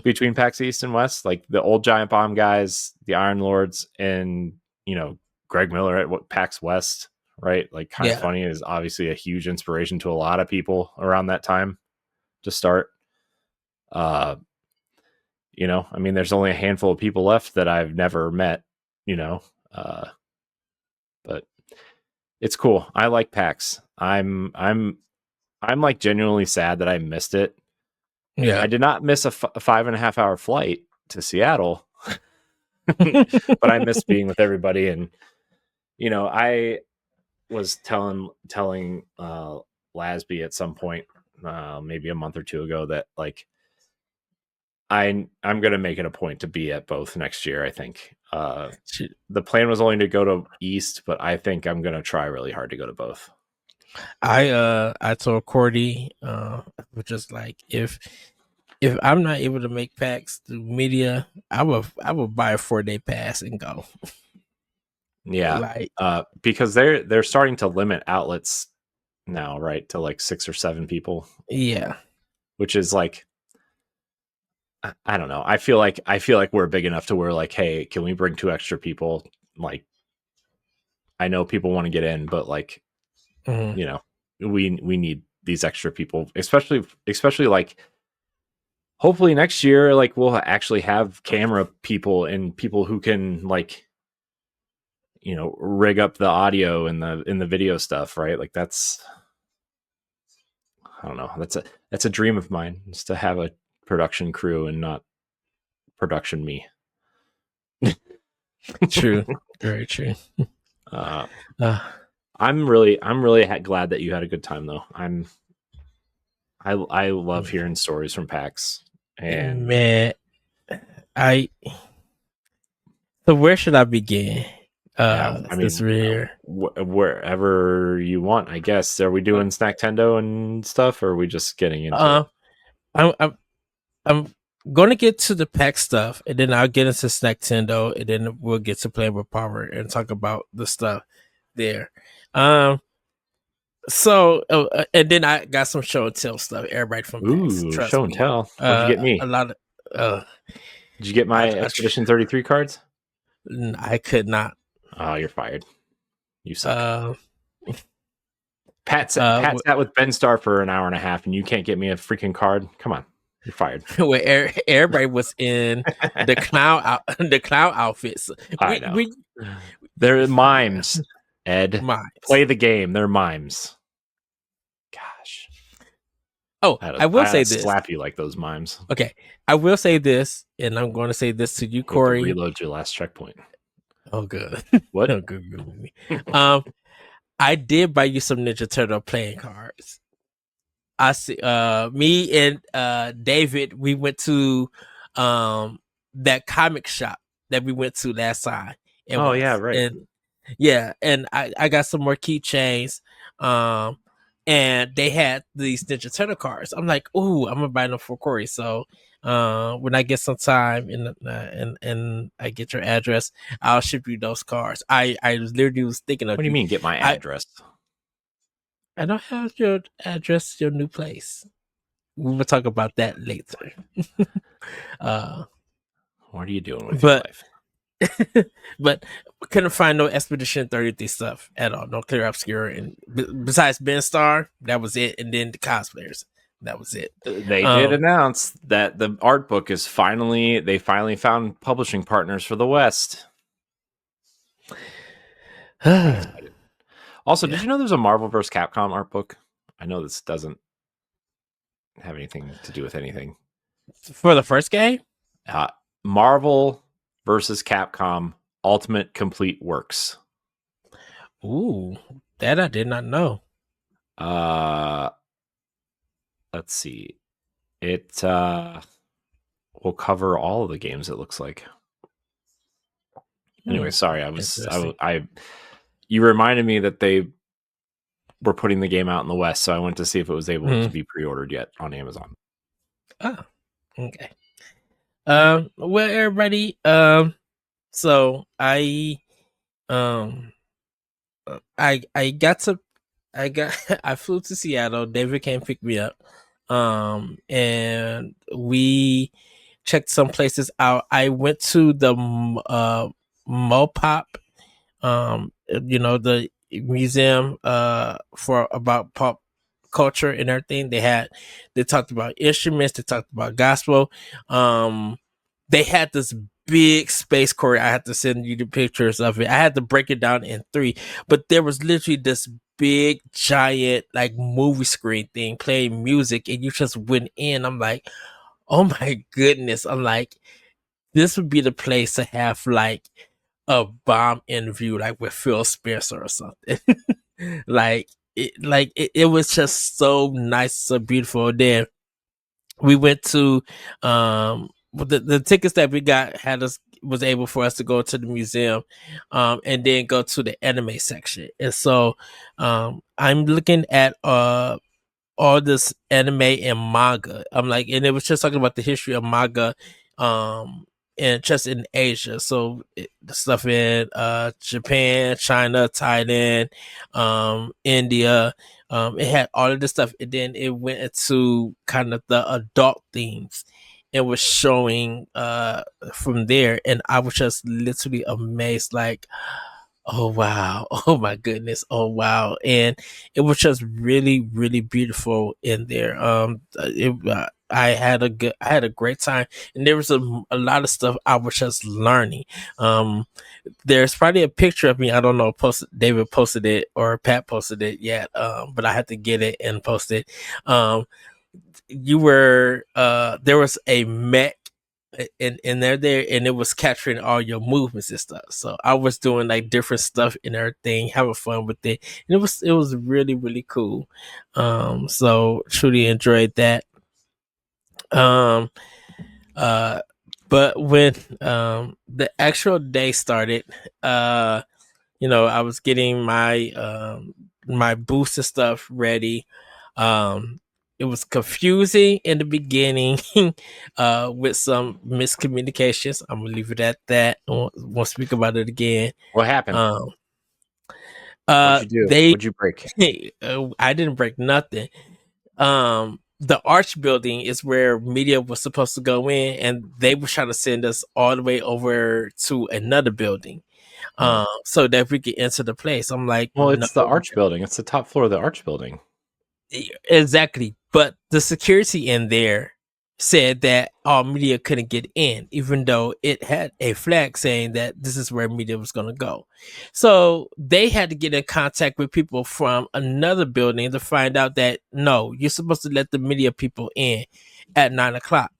S2: Between PAX East and West, like the old Giant Bomb guys, the Iron Lords, and you know Greg Miller at PAX West, right? Like Kind of Funny is obviously a huge inspiration to a lot of people around that time to start. You know, I mean, there's only a handful of people left that I've never met, you know, but it's cool. I like PAX. I'm like genuinely sad that I missed it. I did not miss a 5.5 hour flight to Seattle, but I missed being with everybody. And, you know, I was telling Lasby at some point, maybe a month or 2 ago, that like, I'm going to make it a point to be at both next year. I think the plan was only to go to East, but I think I'm going to try really hard to go to both.
S1: I told Cordy, which is like, if I'm not able to make PAX through media, I will buy a 4-day pass and go.
S2: Yeah, like, because they're starting to limit outlets now, right, to like 6 or 7 people.
S1: Yeah,
S2: which is like, I don't know. I feel like we're big enough to where like, hey, can we bring 2 extra people? Like, I know people want to get in, but like, you know, we need these extra people, especially like, hopefully next year, like we'll actually have camera people and people who can like, you know, rig up the audio and the video stuff, right? Like that's, I don't know. That's a dream of mine, is to have a production crew and not production me.
S1: True. Very true.
S2: I'm really glad that you had a good time though. I love hearing stories from PAX. And
S1: man, so where should I begin? I mean,
S2: wherever you want, I guess. Are we doing Snacktendo and stuff, or are we just getting into
S1: it? I'm gonna get to the PAX stuff, and then I'll get into Snacktendo, and then we'll get to Playing with Power and talk about the stuff there. So, and then I got some show and tell stuff. Everybody from PAX,
S2: show and tell. What'd you get me?
S1: A lot of.
S2: Did you get my Expedition 33 cards?
S1: I could not.
S2: Oh, you're fired. You suck. Pat sat with Ben Starr for an hour and a half, and you can't get me a freaking card. Come on. You're fired.
S1: where everybody was in the clown outfits.
S2: I know. They're mimes, Ed.
S1: Mimes.
S2: Play the game. They're mimes. Gosh.
S1: Oh, I will say this.
S2: Slap you like those mimes.
S1: Okay, I will say this, and I'm going to say this to you, Corey.
S2: Reload your last checkpoint.
S1: Oh, good.
S2: What?
S1: Oh, good. I did buy you some Ninja Turtle playing cards. I see. Me and David, we went to that comic shop that we went to last time.
S2: Yeah, right.
S1: And I got some more keychains. And they had these Ninja Turtle cards. I'm like, ooh, I'm gonna buy them for Corey. So when I get some time and I get your address, I'll ship you those cards. I literally was thinking of.
S2: What do you mean, get my address?
S1: I don't have your address, your new place. We will talk about that later.
S2: What are you doing with your life?
S1: But couldn't find no Expedition 33 stuff at all. No Clear Obscure. And besides Ben Star, that was it. And then the cosplayers. That was it.
S2: They did announce that the art book is they finally found publishing partners for the West. Also, did you know there's a Marvel vs. Capcom art book? I know this doesn't have anything to do with anything.
S1: For the first game?
S2: Marvel vs. Capcom Ultimate Complete Works.
S1: Ooh, that I did not know.
S2: Let's see. It will cover all of the games, it looks like. Anyway, sorry, you reminded me that they were putting the game out in the West, so I went to see if it was able to be pre-ordered yet on Amazon.
S1: Oh, okay. Well, everybody, so I flew to Seattle. David came pick me up. And we checked some places out. I went to the Mopop, the museum for about pop culture and everything. They talked about instruments, they talked about gospel. They had this big space, Corey. I had to send you the pictures of it. I had to break it down in 3, but there was literally this big giant like movie screen thing playing music, and you just went in. I'm like, oh my goodness. I'm like, this would be the place to have like a bomb interview like with Phil Spencer or something. It was just so nice, so beautiful. Then we went to the tickets that we got was able for us to go to the museum and then go to the anime section. And so I'm looking at all this anime and manga. I'm like, and it was just talking about the history of manga and just in Asia. So the stuff in Japan, China, Thailand, India. It had all of this stuff, and then it went into kind of the adult themes. It was showing from there, and I was just literally amazed, like, oh wow, oh my goodness, oh wow. And it was just really, really beautiful in there. I had a great time, and there was a lot of stuff I was just learning. There's probably a picture of me, I don't know, David posted it or Pat posted it yet, but I had to get it and post it. You were there was a mech in there, and it was capturing all your movements and stuff. So I was doing like different stuff and everything, having fun with it, and it was really, really cool. So truly enjoyed that. But when the actual day started, I was getting my boost and stuff ready. It was confusing in the beginning with some miscommunications. I'm gonna leave it at that. I won't speak about it again.
S2: What happened? What'd you do? What'd you break?
S1: I didn't break nothing. The arch building is where media was supposed to go in, and they were trying to send us all the way over to another building so that we could enter the place. I'm like,
S2: well, it's the arch building. It's the top floor of the arch building.
S1: Exactly. But the security in there said that all media couldn't get in, even though it had a flag saying that this is where media was going to go. So they had to get in contact with people from another building to find out that no, you're supposed to let the media people in at 9 o'clock.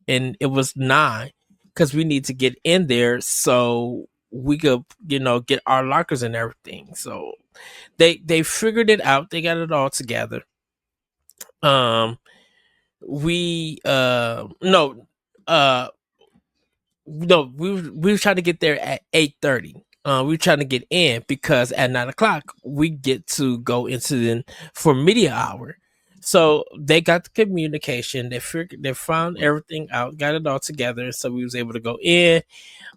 S1: And it was 9 because we need to get in there so we could, get our lockers and everything. So they figured it out. They got it all together. We no no we were trying to get there at 8:30. We were trying to get in because at 9 o'clock we get to go into the for media hour. So they got the communication. They found everything out, got it all together, so we was able to go in.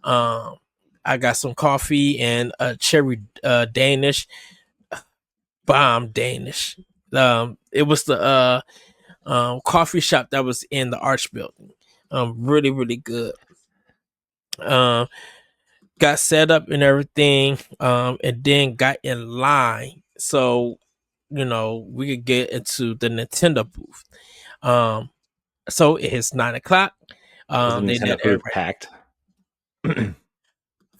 S1: I got some coffee and a cherry Danish bomb Danish. It was the coffee shop that was in the Arch building. Really, really good. Got set up and everything, and then got in line so we could get into the Nintendo booth. So it's 9 o'clock.
S2: Was the
S1: They
S2: Nintendo
S1: let
S2: booth
S1: everybody
S2: packed?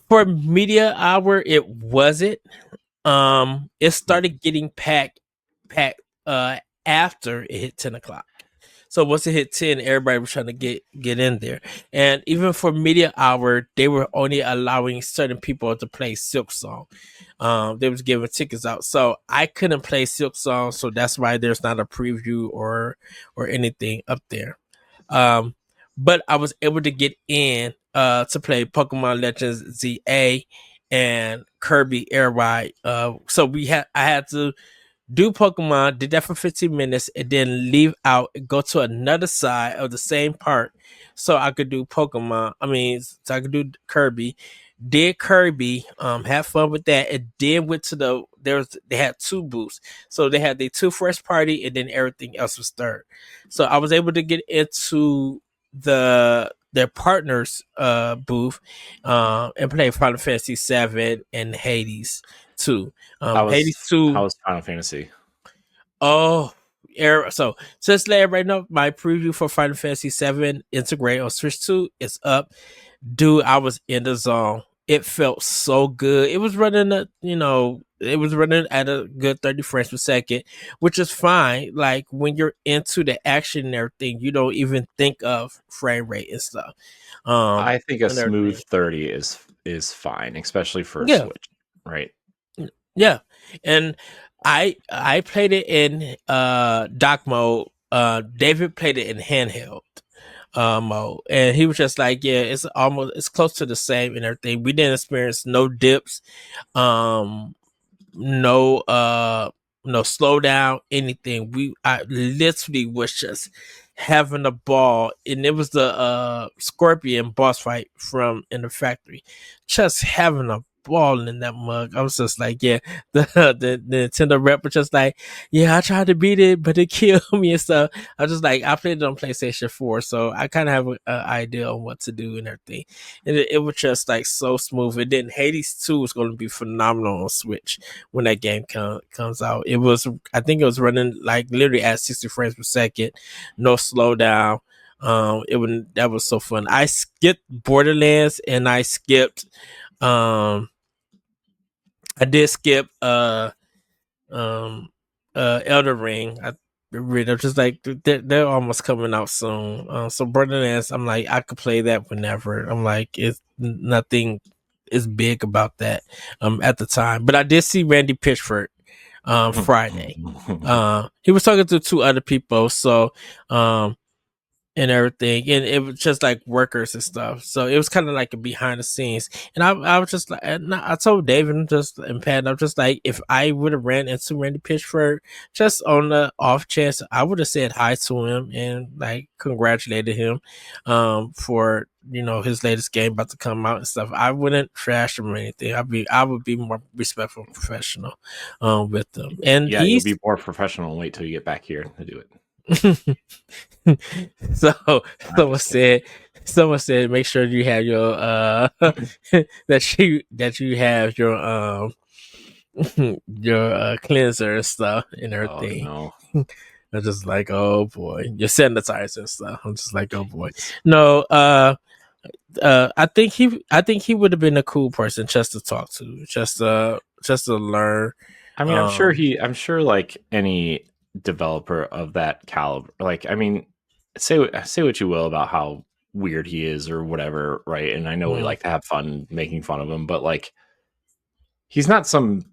S1: for media hour. It wasn't. It started getting packed after it hit 10 o'clock. So once it hit 10, everybody was trying to get in there. And even for media hour, they were only allowing certain people to play Silk Song. They was giving tickets out. So I couldn't play Silk Song, so that's why there's not a preview or anything up there. But I was able to get in to play Pokemon Legends ZA and Kirby Air Ride. So I had to do Pokemon, did that for 15 minutes, and then leave out and go to another side of the same park so I could do Pokemon. So I could do Kirby. Did Kirby, have fun with that, and then went to they had 2 booths. So they had the 2 first party and then everything else was third. So I was able to get into their partners booth and play Final Fantasy VII and Hades 2. Hades 2.
S2: How was Final Fantasy?
S1: Oh, so just let everybody know, my preview for Final Fantasy VII Integrate on Switch 2 is up. Dude, I was in the zone. It felt so good. It was running at a good 30 frames per second, which is fine. Like when you're into the action and everything, you don't even think of frame rate and stuff.
S2: I think a smooth 30 is fine, especially for a Switch, right?
S1: Yeah, and I played it in dock mode. David played it in handheld mode, and he was just like, "Yeah, it's close to the same and everything." We didn't experience no dips, no slowdown, anything. I literally was just having a ball, and it was the Scorpion boss fight from in the factory, just having a ball in that mug. I was just like, yeah, the Nintendo rep was just like, yeah, I tried to beat it, but it killed me and stuff. I was just like, I played it on PlayStation 4, so I kind of have an idea on what to do and everything. And it was just like so smooth. And then Hades 2 was going to be phenomenal on Switch when that game comes out. I think it was running like literally at 60 frames per second, no slowdown. That was so fun. I skipped Borderlands and I skipped I did skip Elder Ring. I'm just like they're almost coming out soon. So Borderlands, I'm like, I could play that whenever. I'm like, it's nothing is big about that at the time. But I did see Randy Pitchford Friday. He was talking to 2 other people, so and everything, and it was just like workers and stuff. So it was kind of like a behind the scenes. And I was just like, I told David and Pat, I'm just like, if I would have ran into Randy Pitchford just on the off chance, I would have said hi to him and like congratulated him for his latest game about to come out and stuff. I wouldn't trash him or anything. I would be more respectful and professional with them. And
S2: yeah, you'll be more professional and wait till you get back here to do it.
S1: So someone said make sure you have your that you have your your cleanser and stuff and everything.
S2: Oh, no.
S1: I'm just like, oh boy, you're sanitizing and stuff. I'm just like, oh boy. No, I think he would have been a cool person just to talk to, just to learn.
S2: I mean, I'm sure like any developer of that caliber, like, I mean, say what you will about how weird he is or whatever, right? And I know we like to have fun making fun of him, but like, he's not some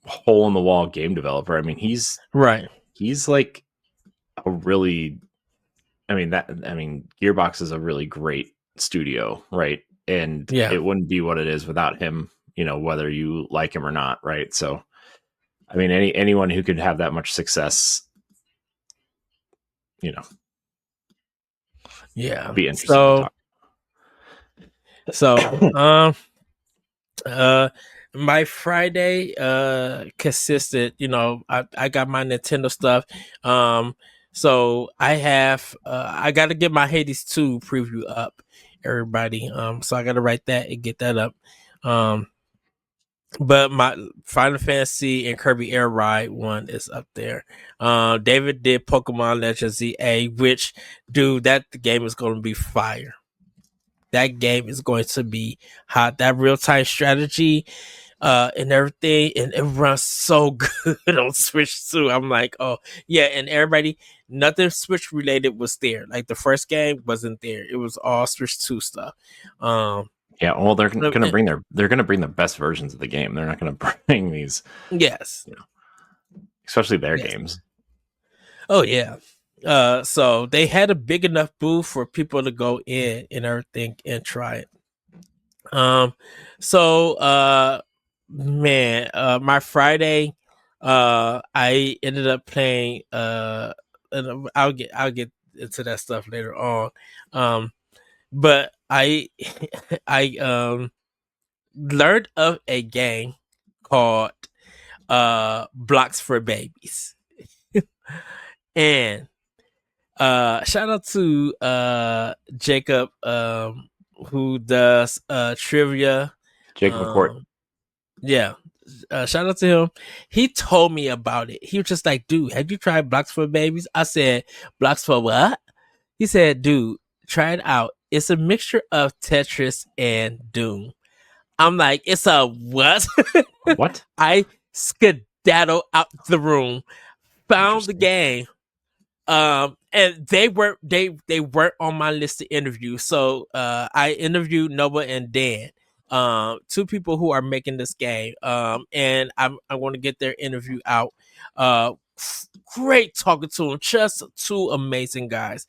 S2: hole in the wall game developer. I mean, he's like a really, Gearbox is a really great studio, right? And it wouldn't be what it is without him, whether you like him or not, right? So I mean, anyone who could have that much success,
S1: yeah,
S2: be interesting to
S1: talk. My Friday consisted, I got my Nintendo stuff. So I have I got to get my Hades 2 preview up, everybody. So I got to write that and get that up. But my Final Fantasy and Kirby Air Ride one is up there. David did Pokemon Legends ZA, which, dude, that game is going to be fire. That game is going to be hot. That real-time strategy and everything, and it runs so good on Switch too. I'm like, oh yeah, and everybody, nothing Switch related was there. Like the first game wasn't there. It was all Switch 2 stuff.
S2: Yeah, well, they're gonna bring the best versions of the game. They're not gonna bring these.
S1: Yes,
S2: especially their games.
S1: Oh yeah. So they had a big enough booth for people to go in and everything and try it. My Friday, I ended up playing and I'll get into that stuff later on. But I I learned of a game called Blocks for Babies. And shout out to Jacob, who does trivia.
S2: Jacob McCourt.
S1: Yeah. Shout out to him. He told me about it. He was just like, dude, have you tried Blocks for Babies? I said, Blocks for what? He said, dude, try it out. It's a mixture of Tetris and Doom. I'm like, it's a what?
S2: What?
S1: I skedaddle out the room, found the game. And they weren't on my list to interview. So I interviewed Noah and Dan, two people who are making this game. And I'm going to get their interview out. Great talking to them, just two amazing guys.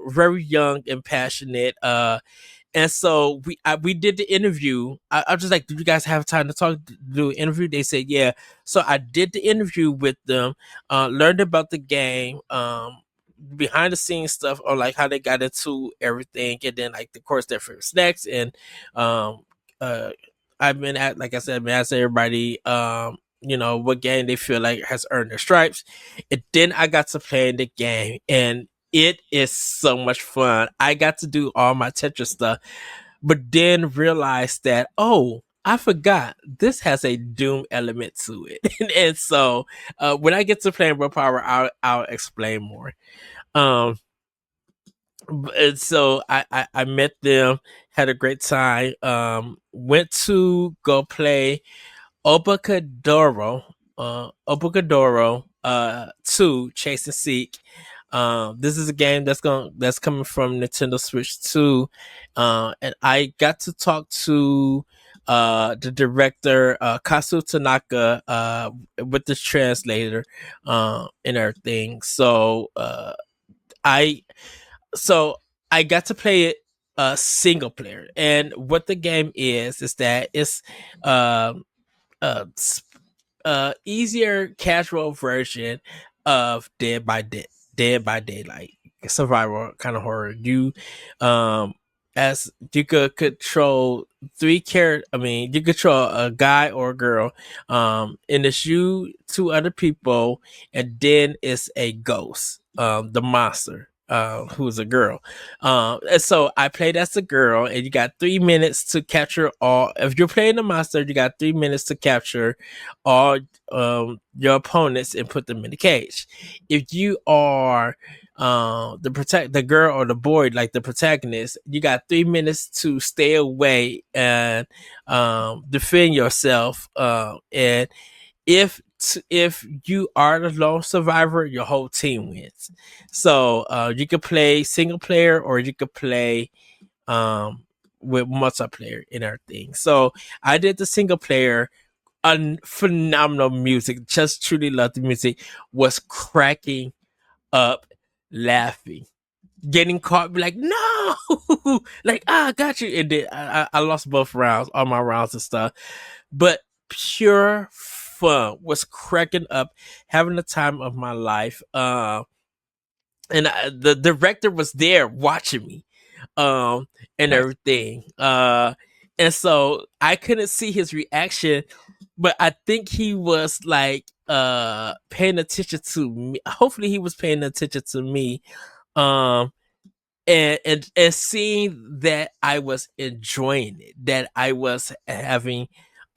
S1: Very young and passionate. And so we did the interview. I was just like, do you guys have time to talk, do an interview? They said, yeah. So I did the interview with them, learned about the game, behind the scenes stuff, or like how they got into everything. And then like, of course, their favorite snacks. And I've been like I said, I've been asking everybody, what game they feel like has earned their stripes. And then I got to play the game, and it is so much fun. I got to do all my Tetris stuff, but then realized that, oh, I forgot this has a Doom element to it. And so when I get to playing World Power, I'll explain more. And so I met them, had a great time. Went to go play Obacadoro 2 Chase and Seek. This is a game that's coming from Nintendo Switch 2. And I got to talk to the director, Kazu Tanaka, with the translator, and everything. So I got to play it single player. And what the game is that it's easier casual version of Dead by Daylight, survival kind of horror. You as you could control you control a guy or a girl, and it's you, two other people, and then it's a ghost, the monster, who was a girl. And so I played as a girl, and you got 3 minutes to capture all. If you're playing the monster, you got 3 minutes to capture all your opponents and put them in the cage. If you are the girl or the boy, like the protagonist, you got 3 minutes to stay away and defend yourself. And if you are the lone survivor, your whole team wins. So you could play single player, or you could play with multiplayer and everything. So I did the single player. Phenomenal music. Just truly love the music. Was cracking up laughing. Getting caught, be like, no, like, I got you. And then I lost both rounds, all my rounds and stuff. But pure fun, was cracking up, having the time of my life. And the director was there watching me, and nice. Everything. And so I couldn't see his reaction, but I think he was like paying attention to me. Hopefully, he was paying attention to me. And seeing that I was enjoying it, that I was having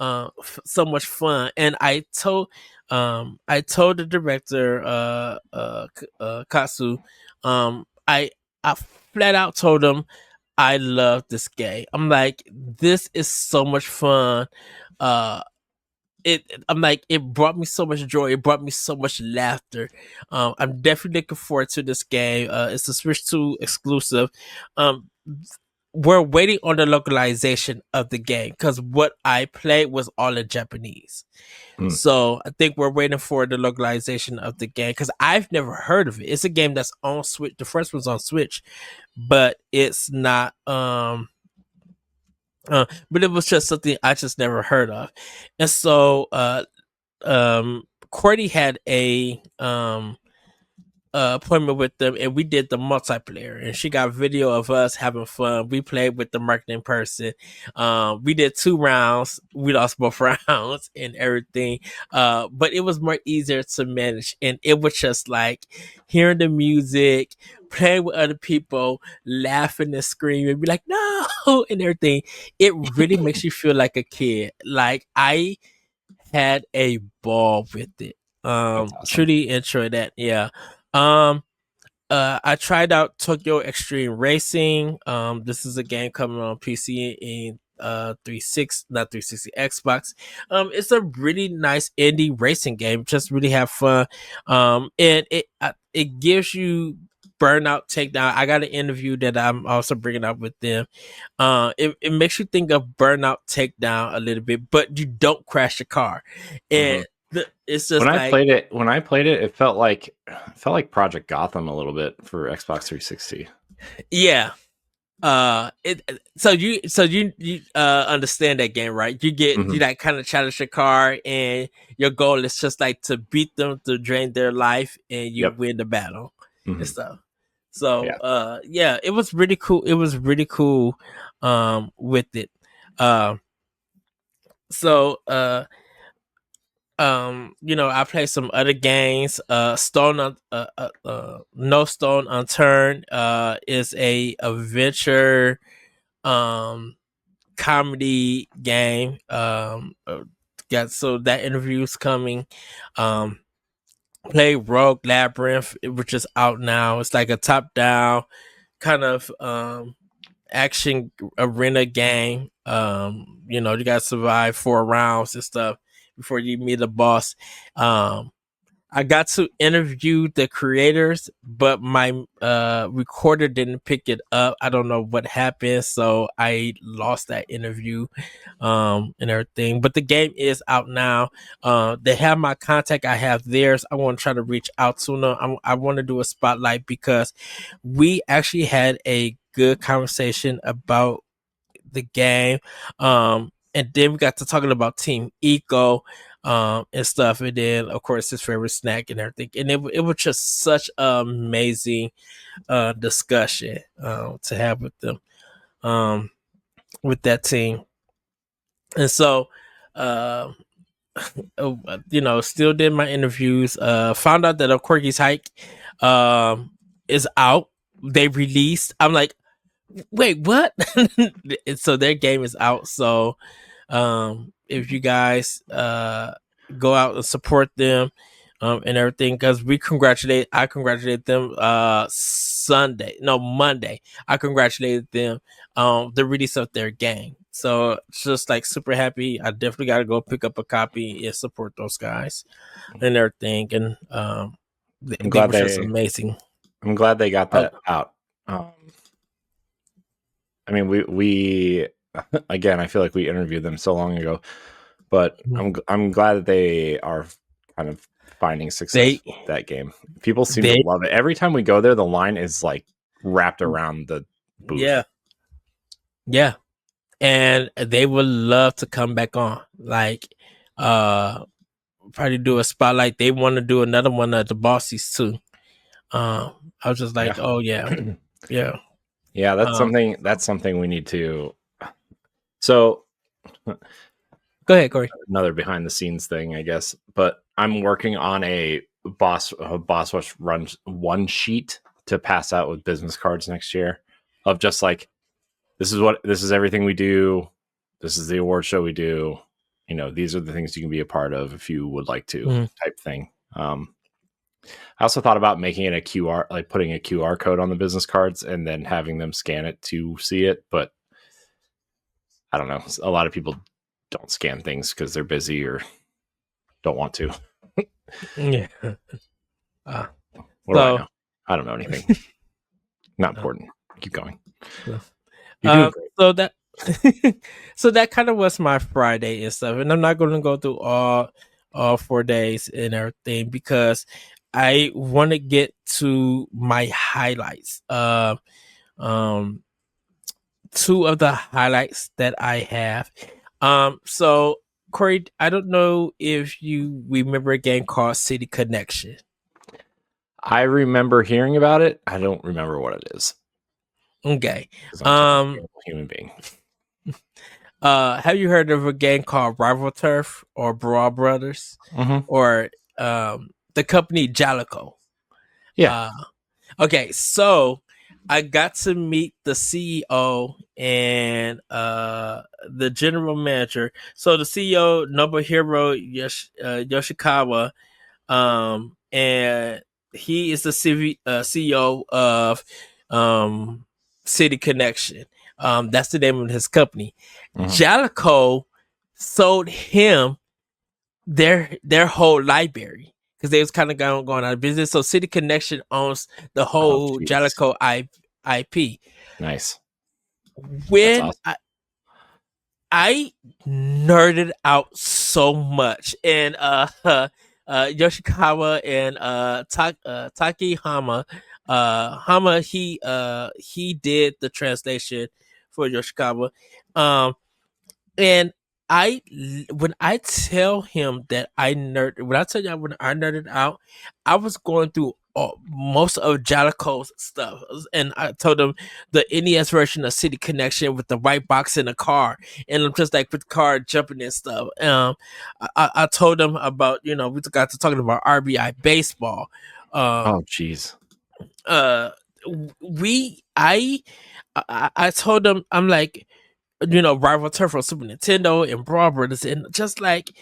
S1: so much fun. And I told the director Katsu, I flat out told him I love this game. I'm like, this is so much fun. I'm like, it brought me so much joy. It brought me so much laughter. I'm definitely looking forward to this game. It's a Switch 2 exclusive. We're waiting on the localization of the game because what I played was all in Japanese. So I think we're waiting for the localization of the game because I've never heard of it. It's a game that's on Switch. The first one's on Switch, but it's not. But it was just something I just never heard of. And so Cordy had a appointment with them, and we did the multiplayer, and she got video of us having fun. We played with the marketing person. We did 2 rounds. We lost both rounds and everything. But it was more easier to manage, and it was just like hearing the music, playing with other people, laughing and screaming, be like, no, and everything. It really makes you feel like a kid. Like, I had a ball with it. Awesome. Truly enjoyed that. Yeah. I tried out Tokyo Extreme Racing. This is a game coming on PC in 360 Xbox. It's a really nice indie racing game. Just really have fun. And it gives you Burnout Takedown. I got an interview that I'm also bringing up with them. It makes you think of Burnout Takedown a little bit, but you don't crash your car. And it's just
S2: when I played it, it felt like Project Gotham a little bit for Xbox 360.
S1: Yeah. So you understand that game, right? You get you like kind of challenge your car, and your goal is just like to beat them, to drain their life, and you win the battle and stuff. So yeah, it was really cool. It was really cool with it. I played some other games. No Stone Unturned is a adventure comedy game. So that interview's coming. Play Rogue Labyrinth, which is out now. It's like a top-down kind of action arena game. You gotta survive 4 rounds and stuff before you meet the boss. I got to interview the creators, but my recorder didn't pick it up. I don't know what happened, so I lost that interview and everything. But the game is out now. They have my contact. I have theirs. I want to try to reach out to them. I want to do a spotlight because we actually had a good conversation about the game. And then we got to talking about Team Eco and stuff, and then of course his favorite snack and everything, and it was just such an amazing discussion to have with them with that team. And so still did my interviews, found out that a Quirky's Hike is out. they released. I'm like, wait, what? So their game is out. So if you guys go out and support them and everything, because I congratulate them Monday. I congratulated them the release of their game. So just like super happy. I definitely got to go pick up a copy and support those guys and everything. And they were just amazing.
S2: I'm glad they got that out. I mean, we again, I feel like we interviewed them so long ago, but I'm glad that they are kind of finding success with that game. People seem to love it. Every time we go there, the line is like wrapped around the booth.
S1: Yeah. And they would love to come back on. Like probably do a spotlight. They want to do another one at the Bossies too. I was just like, oh yeah. Yeah.
S2: Yeah, that's something we need to. So
S1: go ahead, Corey.
S2: Another behind the scenes thing, I guess. But I'm working on a boss run one sheet to pass out with business cards next year of just like, this is everything we do. This is the award show we do. You know, these are the things you can be a part of if you would like to, type thing. I also thought about making it a QR, like putting a QR code on the business cards and then having them scan it to see it. But I don't know. A lot of people don't scan things because they're busy or don't want to.
S1: Yeah.
S2: What do I know? I don't know anything. Not important. Keep going.
S1: So that so that kind of was my Friday and stuff, and I'm not going to go through all 4 days and everything because I want to get to my highlights. Two of the highlights that I have. So Corey, I don't know if you remember a game called City Connection.
S2: I remember hearing about it. I don't remember what it is.
S1: Okay.
S2: Human being.
S1: Have you heard of a game called Rival Turf or Brawl Brothers or the company Jalico?
S2: Yeah.
S1: Okay, so I got to meet the CEO and the general manager. So the CEO, Nobuhiro Yoshikawa, and he is the CEO of City Connection. That's the name of his company. Jalico sold him their whole library because they was kind of going out of business. So City Connection owns the whole Jalico IP.
S2: Nice.
S1: When awesome. I nerded out so much, and Yoshikawa and Taki Hama, he did the translation for Yoshikawa, and when I tell him that when I nerded out, I was going through most of Jalico's stuff, and I told him the NES version of City Connection with the white box in the car, and I'm just like with the car jumping and stuff. I told him about, we got to talking about RBI baseball.
S2: Oh jeez.
S1: I told him, I'm like, Rival Turf for Super Nintendo and Brawl Brothers, and just like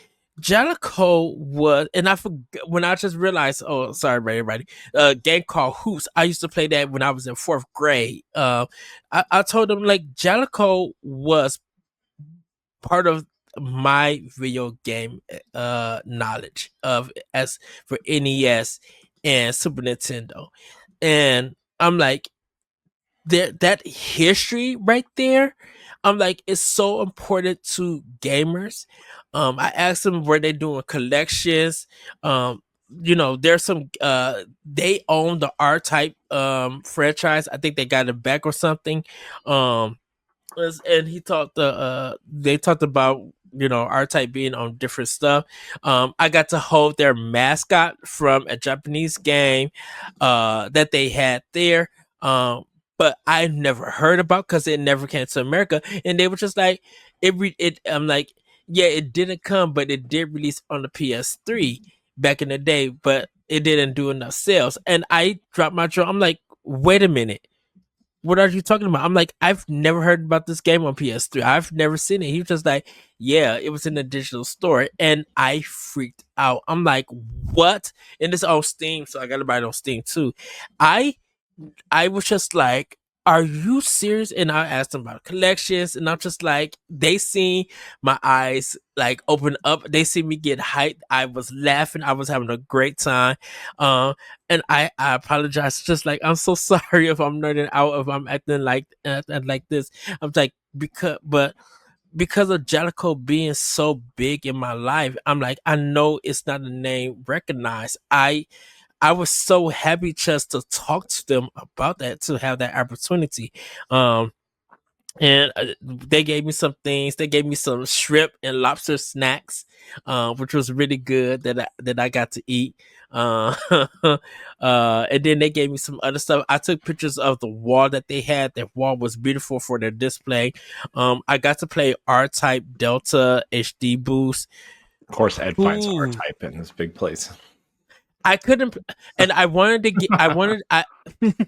S1: Jalico was, and I forgot when I just realized. Oh, sorry, everybody. Game called Hoops. I used to play that when I was in 4th grade. I told him like Jalico was part of my video game knowledge of as for NES and Super Nintendo, and I'm like, that history right there, I'm like, it's so important to gamers. I asked them, were they doing collections? There's some they own the R-Type franchise. I think they got it back or something. And he talked they talked about R-Type being on different stuff. I got to hold their mascot from a Japanese game that they had there. But I never heard about because it never came to America, and they were just like, I'm like, yeah, it didn't come, but it did release on the PS3 back in the day, but it didn't do enough sales. And I dropped my jaw. I'm like, wait a minute, what are you talking about? I'm like, I've never heard about this game on PS3. I've never seen it. He was just like, yeah, it was in a digital store. And I freaked out. I'm like, what? And it's on Steam, so I got to buy it on Steam too. I I was just like, are you serious? And I asked them about collections, and I'm just like, they see my eyes like open up. They see me get hyped. I was laughing. I was having a great time. And I apologize. Just like, I'm so sorry if I'm nerding out, if I'm acting like this. I'm like, because of Jellicoe being so big in my life, I'm like, I know it's not a name recognized. I was so happy just to talk to them about that, to have that opportunity. And they gave me some things. They gave me some shrimp and lobster snacks, which was really good that I got to eat. And then they gave me some other stuff. I took pictures of the wall that they had. That wall was beautiful for their display. I got to play R-Type Delta HD Boost.
S2: Of course, Ed finds R-Type in this big place.
S1: I couldn't, and I wanted to get.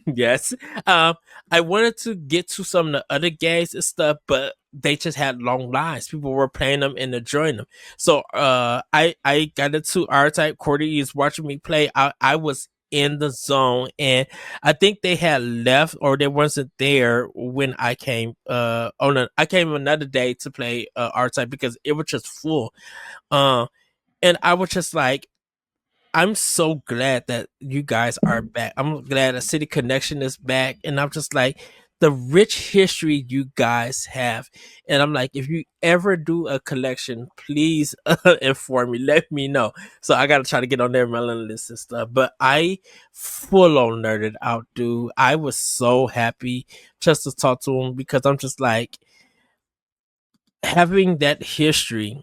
S1: Yes, I wanted to get to some of the other games and stuff, but they just had long lines. People were playing them and enjoying them. So, I got into R-Type. Cordy is watching me play. I was in the zone, and I think they had left or they wasn't there when I came. I came another day to play R-Type because it was just full. And I was just like, I'm so glad that you guys are back. I'm glad that City Connection is back. And I'm just like, the rich history you guys have. And I'm like, if you ever do a collection, please inform me. Let me know. So I got to try to get on their mailing list and stuff. But I full on nerded out, dude. I was so happy just to talk to them because I'm just like, having that history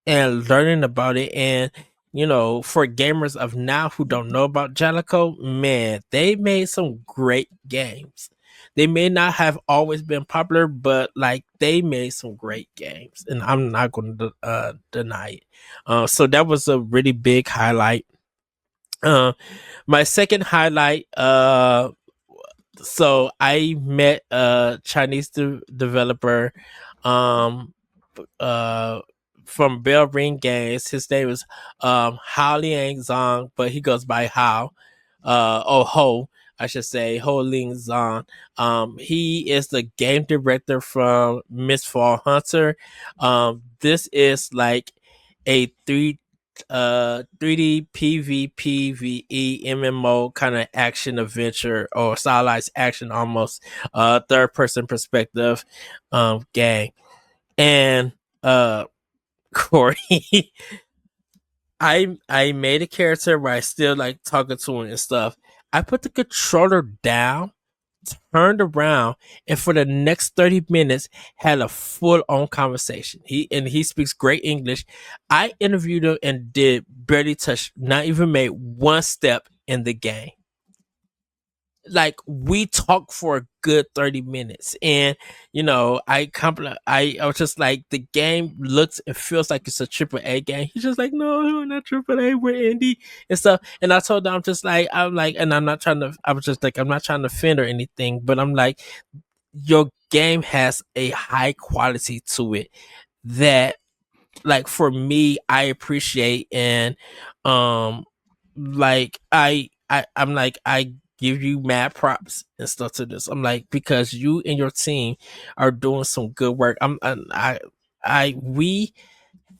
S1: and learning about it. And for gamers of now who don't know about Jellicoe, man, they made some great games. They may not have always been popular, but like they made some great games, and I'm not going to deny it. So that was a really big highlight. My second highlight, so I met a Chinese developer, um, uh, from Bell Ring Games. His name is Hao Liang Zhang, but he goes by Hao. Ho, I should say, Ho Ling Zhang. He is the game director from Miss Fall Hunter. This is like a 3D PvPvE MMO kind of action adventure or stylized action, almost third person perspective game. And Corey, I made a character where I still like talking to him and stuff. I put the controller down, turned around, and for the next 30 minutes had a full on conversation. He speaks great English. I interviewed him and did barely touch, not even made one step in the game. Like, we talked for a good 30 minutes, and I was just like, the game looks and feels like it's a AAA game. He's just like, no, we're not AAA, we're indie and stuff. And I told him, and I'm not trying to, I was just like, I'm not trying to offend or anything, but I'm like, your game has a high quality to it that, like, for me, I appreciate. And like I'm like, I give you mad props and stuff to this. I'm like, because you and your team are doing some good work. We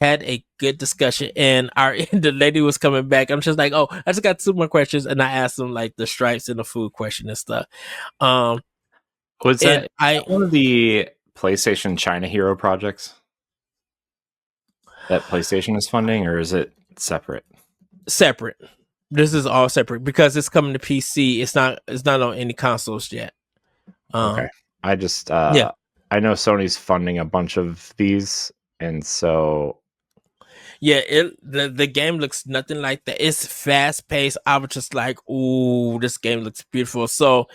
S1: had a good discussion, and the lady was coming back. I'm just like, oh, I just got 2 more questions, and I asked them like the stripes and the food question and stuff.
S2: Was that one of the PlayStation China Hero projects that PlayStation is funding, or is it separate?
S1: Separate. This is all separate because it's coming to PC. It's not on any consoles yet.
S2: Okay. I just I know Sony's funding a bunch of these, and so
S1: the game looks nothing like that. It's fast paced. I was just like, ooh, this game looks beautiful. So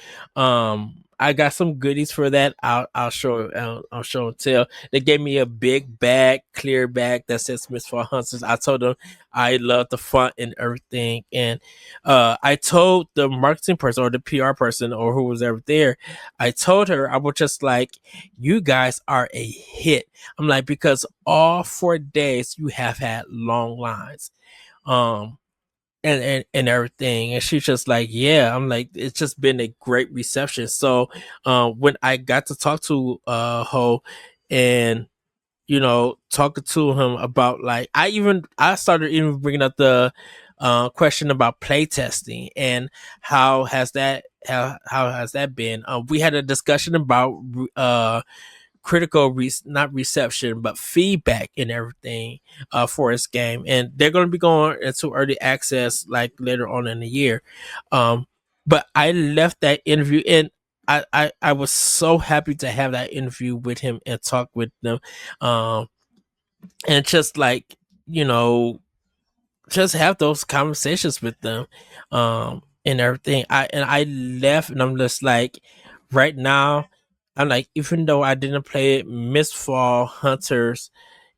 S1: I got some goodies for that. I'll show and tell. They gave me a big bag, clear bag that says Miss Fall Hunters. I told them I love the font and everything, and I told the marketing person or the PR person or who was ever there. I told her I was just like, you guys are a hit. I'm like, because all 4 days you have had long lines. And everything, and she's just like, yeah. I'm like, it's just been a great reception. So when I got to talk to Ho, and talking to him about, like, I started even bringing up the question about playtesting and how has that been. We had a discussion about critical not reception but feedback and everything for his game, and they're going to be going into early access like later on in the year. But I left that interview, and I was so happy to have that interview with him and talk with them, and just like, just have those conversations with them, and everything. I left, and I'm just like, right now, I'm like, even though I didn't play it, Mistfall Hunters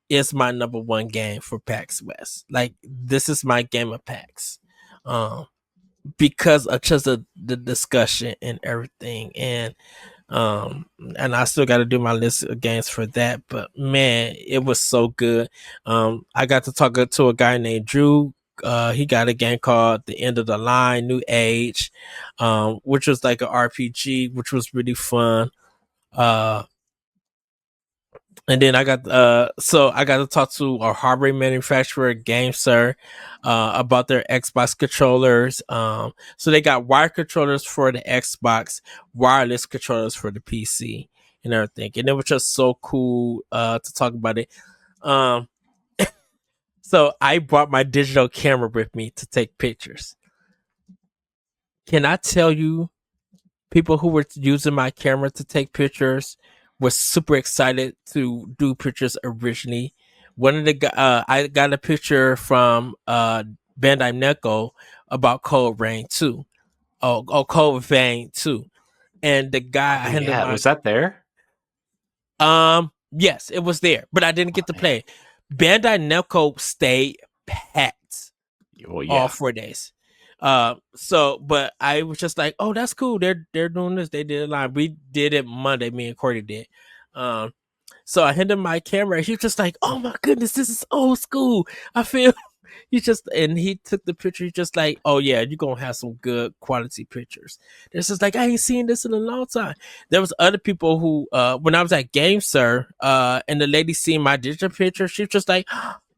S1: is my number one game for PAX West. Like, this is my game of PAX, because of just the discussion and everything, and I still got to do my list of games for that. But man, it was so good. I got to talk to a guy named Drew. He got a game called The End of the Line, New Age, which was like an RPG, which was really fun. And then I got to talk to a hardware manufacturer, GameSir, about their Xbox controllers. So they got wired controllers for the Xbox, wireless controllers for the PC, and everything. And it was just so cool to talk about it. So I brought my digital camera with me to take pictures. Can I tell you, people who were using my camera to take pictures was super excited to do pictures originally. One of the I got a picture from Bandai Namco about Code Rain 2. Code Vein 2. And the guy
S2: was that there?
S1: Yes, it was there, but I didn't get to play. Bandai Namco stayed packed all 4 days. But I was just like, oh, that's cool. They're doing this. They did a line. We did it Monday. Me and Corey did. So I handed him my camera. He was just like, oh my goodness, this is old school. I feel he took the picture. He's just like, oh yeah, you're gonna have some good quality pictures. This just like, I ain't seen this in a long time. There was other people who, when I was at GameSir, and the lady seen my digital picture, she was just like,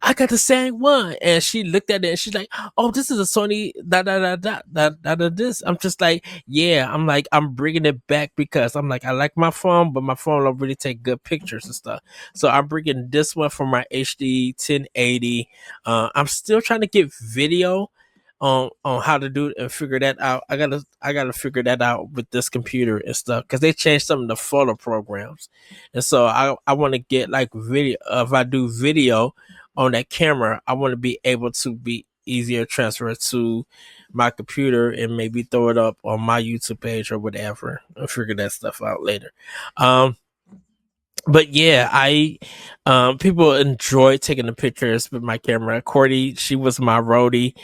S1: I got the same one. And she looked at it and she's like, oh, this is a Sony this. I'm just like, yeah. I'm like, I'm bringing it back because I'm like, I like my phone, but my phone don't really take good pictures and stuff. So I'm bringing this one for my HD 1080. I'm still trying to get video on how to do it and figure that out. I gotta figure that out with this computer and stuff, because they changed some of the photo programs. And so I want to get like video. If I do video on that camera, I want to be able to be easier transfer it to my computer and maybe throw it up on my YouTube page or whatever and figure that stuff out later. But yeah, people enjoy taking the pictures with my camera. Cordy, she was my roadie.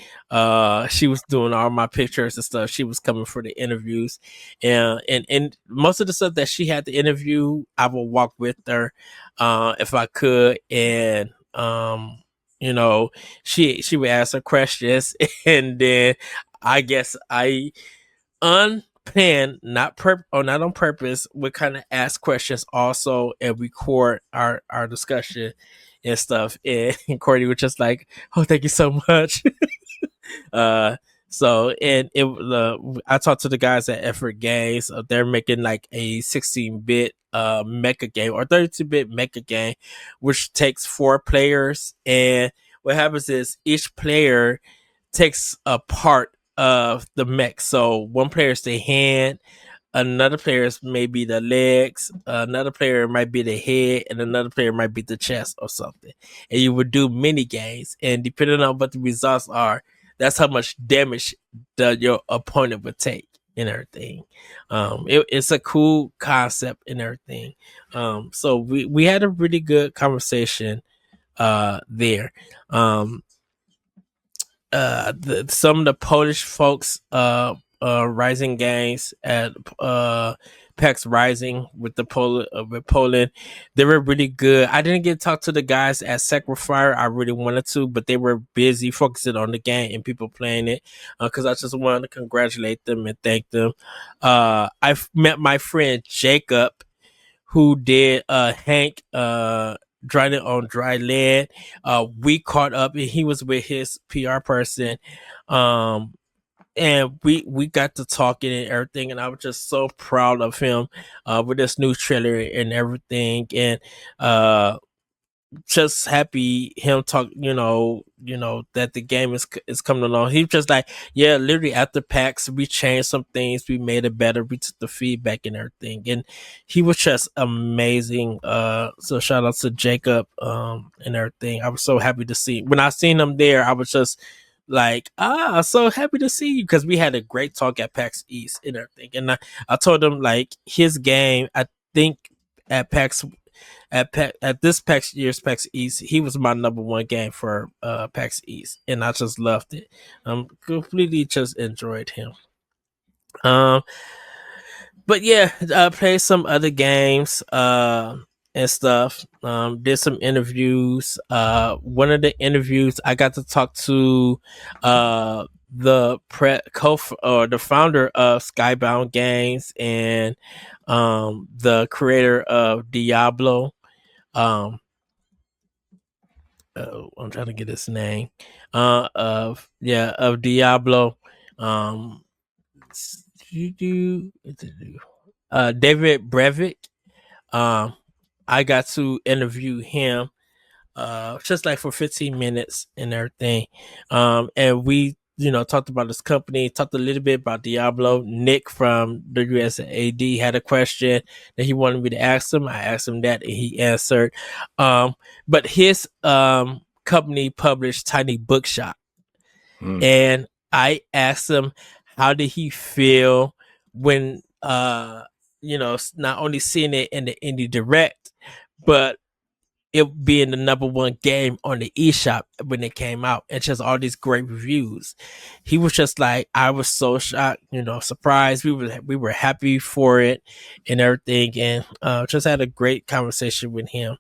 S1: She was doing all my pictures and stuff. She was coming for the interviews, and most of the stuff that she had to interview, I will walk with her, if I could. And she would ask her questions, and then I guess I unplanned, not on purpose, would kind of ask questions also and record our discussion and stuff. And Courtney was just like, "Oh, thank you so much." So, and I talked to the guys at Effort Games. They're making like a 16-bit mecha game or 32-bit mecha game, which takes 4 players. And what happens is each player takes a part of the mech. So one player is the hand, another player is maybe the legs, another player might be the head, and another player might be the chest or something. And you would do mini games, and depending on what the results are, that's how much damage your opponent would take. and everything. It's a cool concept and everything. So we had a really good conversation there. Some of the Polish folks Rising Games at PAX Rising with with Poland, they were really good. I didn't get to talk to the guys at Sacrifice. I really wanted to, but they were busy focusing on the game and people playing it. Because I just wanted to congratulate them and thank them. I've met my friend Jacob, who did Hank Drying on Dry Land. We caught up and he was with his PR person. And we got to talking and everything, and I was just so proud of him with this new trailer and everything, and just happy him talk, that the game is coming along. He was just like, yeah, literally after PAX, we changed some things, we made it better, we took the feedback and everything, and he was just amazing. So shout out to Jacob and everything. I was so happy to see when I seen him there. I was just like, so happy to see you, because we had a great talk at PAX East and everything, and I told him like his game. I think at PAX at this PAX year's PAX East, he was my number one game for PAX East, and I just loved it. Completely just enjoyed him. But yeah, I played some other games and stuff. Did some interviews. One of the interviews I got to talk to the the founder of Skybound Games and the creator of Diablo. I'm trying to get his name. Of Diablo. David Brevik. I got to interview him just like for 15 minutes and everything. And we, talked about his company, talked a little bit about Diablo. Nick from the USAD had a question that he wanted me to ask him. I asked him that and he answered. But his company published Tiny Bookshop. And I asked him, how did he feel when, not only seeing it in the Indie Direct, but it being the number one game on the eShop when it came out, and just all these great reviews. He was just like, I was so shocked, surprised. We were happy for it and everything, and just had a great conversation with him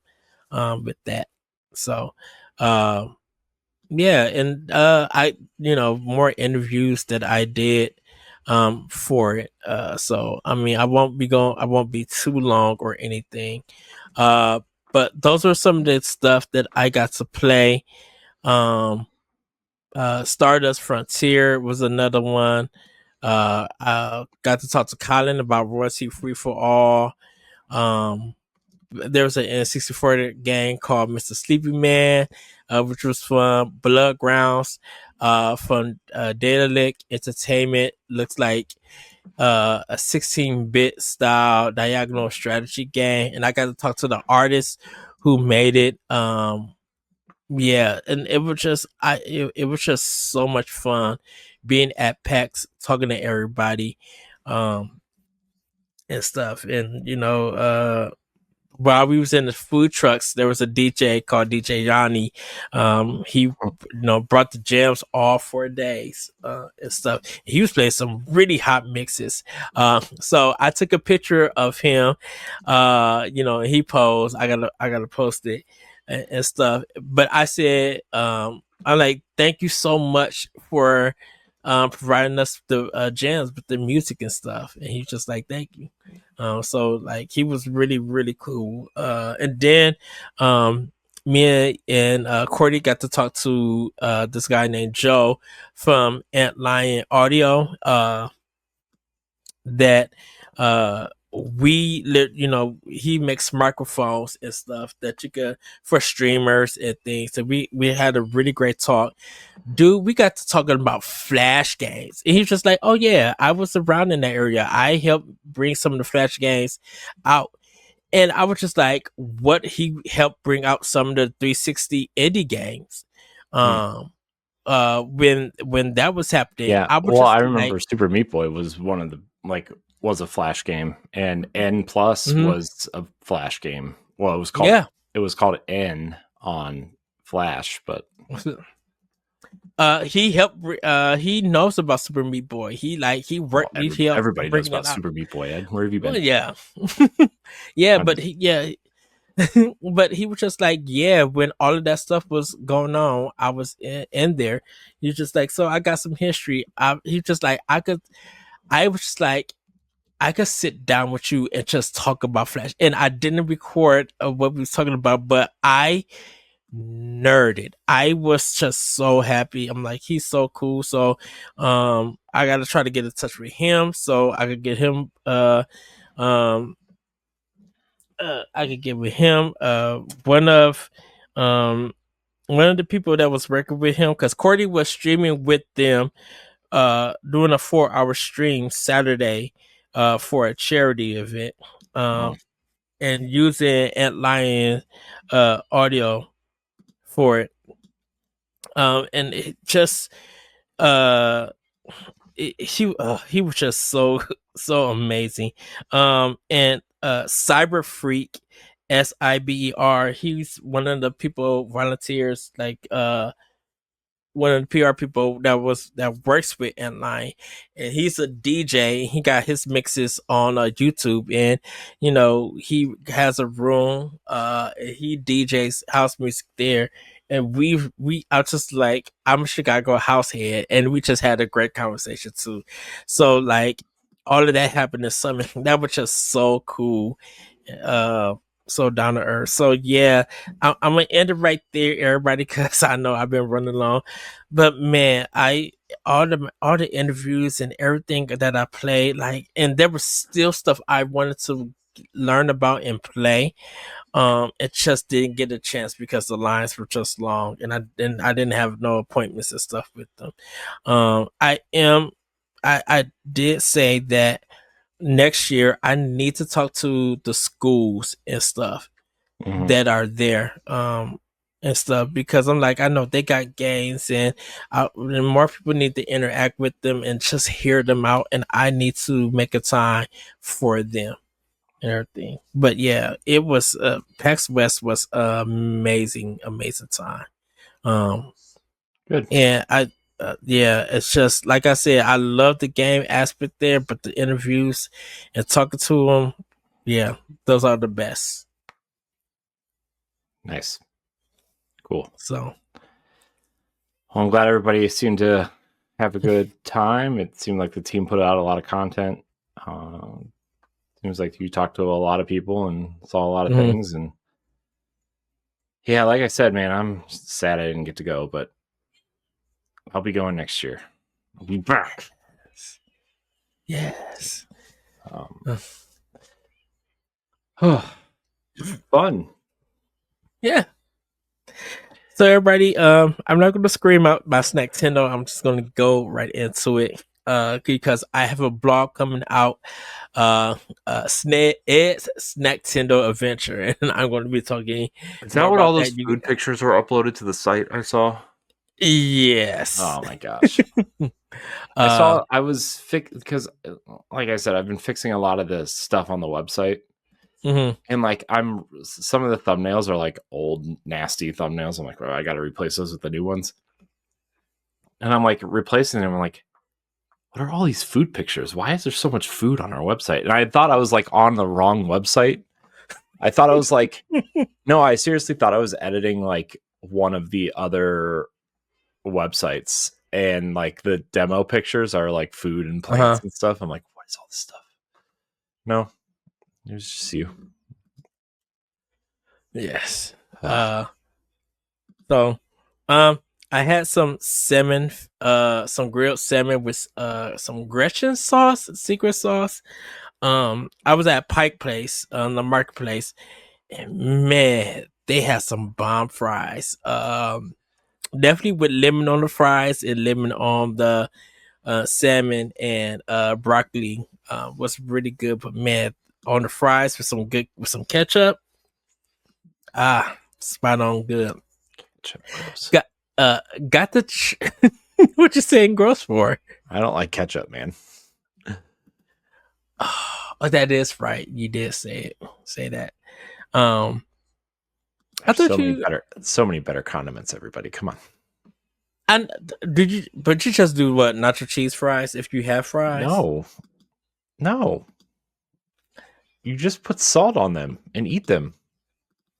S1: with that. So yeah, and I more interviews that I did for it. So I mean, I won't be too long or anything. But those are some of the stuff that I got to play. Stardust Frontier was another one. I got to talk to Colin about Royalty Free for All. There was an N64 game called Mr. Sleepy Man, which was from Blood Grounds, from Datalic Entertainment. Looks like a 16-bit style diagonal strategy game, and I got to talk to the artist who made it. Yeah, and it was just it was just so much fun being at PAX, talking to everybody, and stuff. And while we was in the food trucks, there was a DJ called DJ Yanni. He brought the jams all 4 days and stuff. He was playing some really hot mixes. So I took a picture of him. He posed. I gotta post it and stuff. But I said, I'm like, thank you so much for providing us the jams with the music and stuff. And he's just like, thank you. So like he was really, really cool. And then me and Cordy got to talk to this guy named Joe from Ant Lion Audio. That he makes microphones and stuff that you could for streamers and things. So we had a really great talk. Dude, we got to talking about Flash games. And he was just like, oh yeah, I was around in that area. I helped bring some of the Flash games out. And I was just like, what he helped bring out some of the 360 indie games. When that was happening,
S2: yeah. I remember Super Meat Boy was one of the like was a Flash game, and N Plus was a Flash game. Well, it was called N on Flash, but
S1: he helped. He knows about Super Meat Boy. He worked. He helped
S2: everybody knows
S1: bring
S2: about
S1: it out.
S2: Super Meat Boy. Ed, where have you been?
S1: Well, yeah, yeah, but but he was just like, yeah, when all of that stuff was going on, I was in there. He was just like, so I got some history. He just like, I was just like, I could sit down with you and just talk about Flash. And I didn't record what we was talking about, but I nerded. I was just so happy. I'm like, he's so cool. So I gotta try to get in touch with him so I could get him I could get with him. One of the people that was working with him, because Cordy was streaming with them, doing a 4-hour stream Saturday, for a charity event, and using Antlion audio for it. And it just he was just so amazing. And Cyber Freak, Siber, he's one of the people volunteers, like one of the PR people that works with Antline, and he's a DJ. He got his mixes on YouTube, and he has a room. He DJs house music there, and I just like, I'm a Chicago house head, and we just had a great conversation too. So like, all of that happened this summer. That was just so cool. So down to earth. So yeah, I'm gonna end it right there, everybody, because I know I've been running long. But man, all the interviews and everything that I played, like, and there was still stuff I wanted to learn about and play. It just didn't get a chance because the lines were just long, and I didn't have no appointments and stuff with them. I did say that next year I need to talk to the schools and stuff that are there, and stuff, because I'm like, I know they got games, and more people need to interact with them and just hear them out, and I need to make a time for them and everything. But yeah, it was PAX West was amazing time.
S2: Good.
S1: And yeah, it's just like I said, I love the game aspect there, but the interviews and talking to them, yeah, those are the best.
S2: Nice. Cool.
S1: So,
S2: well, I'm glad everybody seemed to have a good time. It seemed like the team put out a lot of content. Seems like you talked to a lot of people and saw a lot of things. And yeah, like I said, man, I'm sad I didn't get to go, but I'll be going next year. I'll be back.
S1: Yes.
S2: Fun.
S1: Yeah. So everybody, I'm not going to scream out my Snacktendo. I'm just going to go right into it, because I have a blog coming out, Ed's Snacktendo Adventure, and I'm going to be talking.
S3: Is that what all those food pictures were uploaded to the site I saw?
S1: Yes.
S2: Oh my gosh. I was because like I said, I've been fixing a lot of the stuff on the website. And like, some of the thumbnails are like old nasty thumbnails. I'm like, well, I got to replace those with the new ones. And I'm like replacing them. I'm like, what are all these food pictures? Why is there so much food on our website? And I thought I was like on the wrong website. I thought I was like, no, I seriously thought I was editing like one of the other websites, and like the demo pictures are like food and plants and stuff. I'm like, what is all this stuff? No, it was just you.
S1: Yes. So I had some salmon, some grilled salmon with some Gretchen sauce, secret sauce. I was at Pike Place, the marketplace, and man, they had some bomb fries. Definitely with lemon on the fries and lemon on the salmon, and broccoli was really good. But man, on the fries with some ketchup, spot on good.
S2: Ketchup,
S1: got the what you saying gross for?
S2: I don't like ketchup, man.
S1: Oh, that is right. You did say that. I thought
S2: so many better condiments. Everybody, come on.
S1: And did you? But you just do what? Nacho cheese fries if you have fries?
S2: No. You just put salt on them and eat them.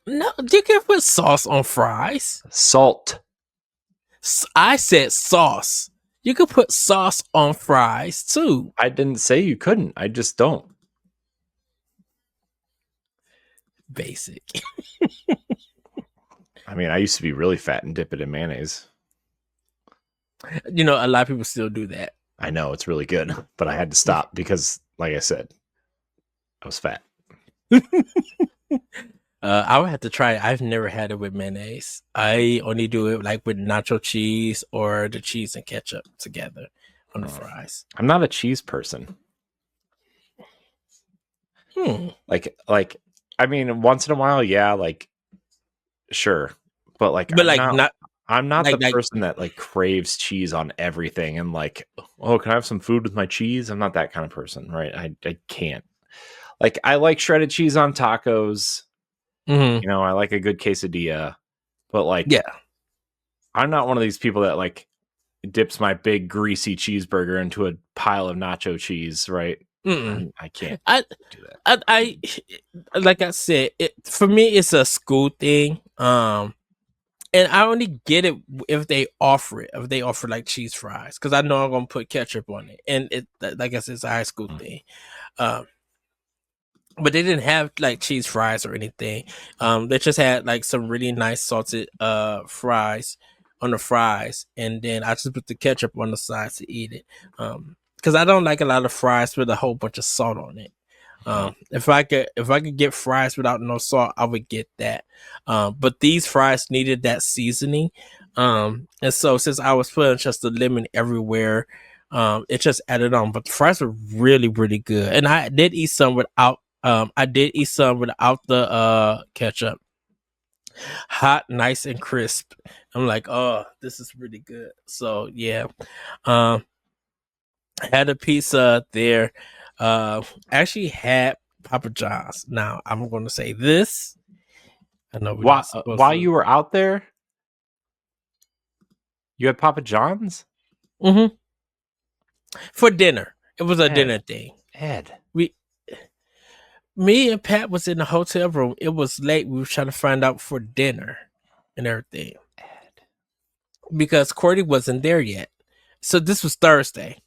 S1: No, you can put sauce on fries.
S2: Salt.
S1: I said sauce. You could put sauce on fries too.
S2: I didn't say you couldn't. I just don't.
S1: Basic.
S2: I mean, I used to be really fat and dip it in mayonnaise.
S1: You know, a lot of people still do that.
S2: I know, it's really good, but I had to stop because, like I said, I was fat.
S1: I would have to try it. I've never had it with mayonnaise. I only do it like with nacho cheese or the cheese and ketchup together on the fries.
S2: I'm not a cheese person. Like, I mean, once in a while, yeah, like, sure, but I'm not the person that like craves cheese on everything and like, oh, can I have some food with my cheese? I'm not that kind of person, right? I can't. Like, I like shredded cheese on tacos. You know, I like a good quesadilla, but like,
S1: yeah,
S2: I'm not one of these people that like dips my big greasy cheeseburger into a pile of nacho cheese, right? I can't do that.
S1: I like I said, for me it's a school thing. And I only get it if they offer it, if they offer like cheese fries, because I know I'm gonna put ketchup on it, and it, like I said, it's a high school thing. But they didn't have like cheese fries or anything. They just had like some really nice salted fries on the fries, and then I just put the ketchup on the side to eat it. Because I don't like a lot of fries with a whole bunch of salt on it. If I could get fries without no salt, I would get that. But these fries needed that seasoning. And so since I was putting just the lemon everywhere, it just added on. But the fries were really, really good. And I did eat some without the ketchup. Hot, nice and crisp. I'm like, oh, this is really good. So yeah. Had a pizza there. Actually had Papa John's. Now I'm going to say this. I know
S2: while you were out there, you had Papa John's?
S1: For dinner. It was a dinner thing. Me and Pat was in the hotel room. It was late. We were trying to find out for dinner and everything. Because Cordy wasn't there yet. So this was Thursday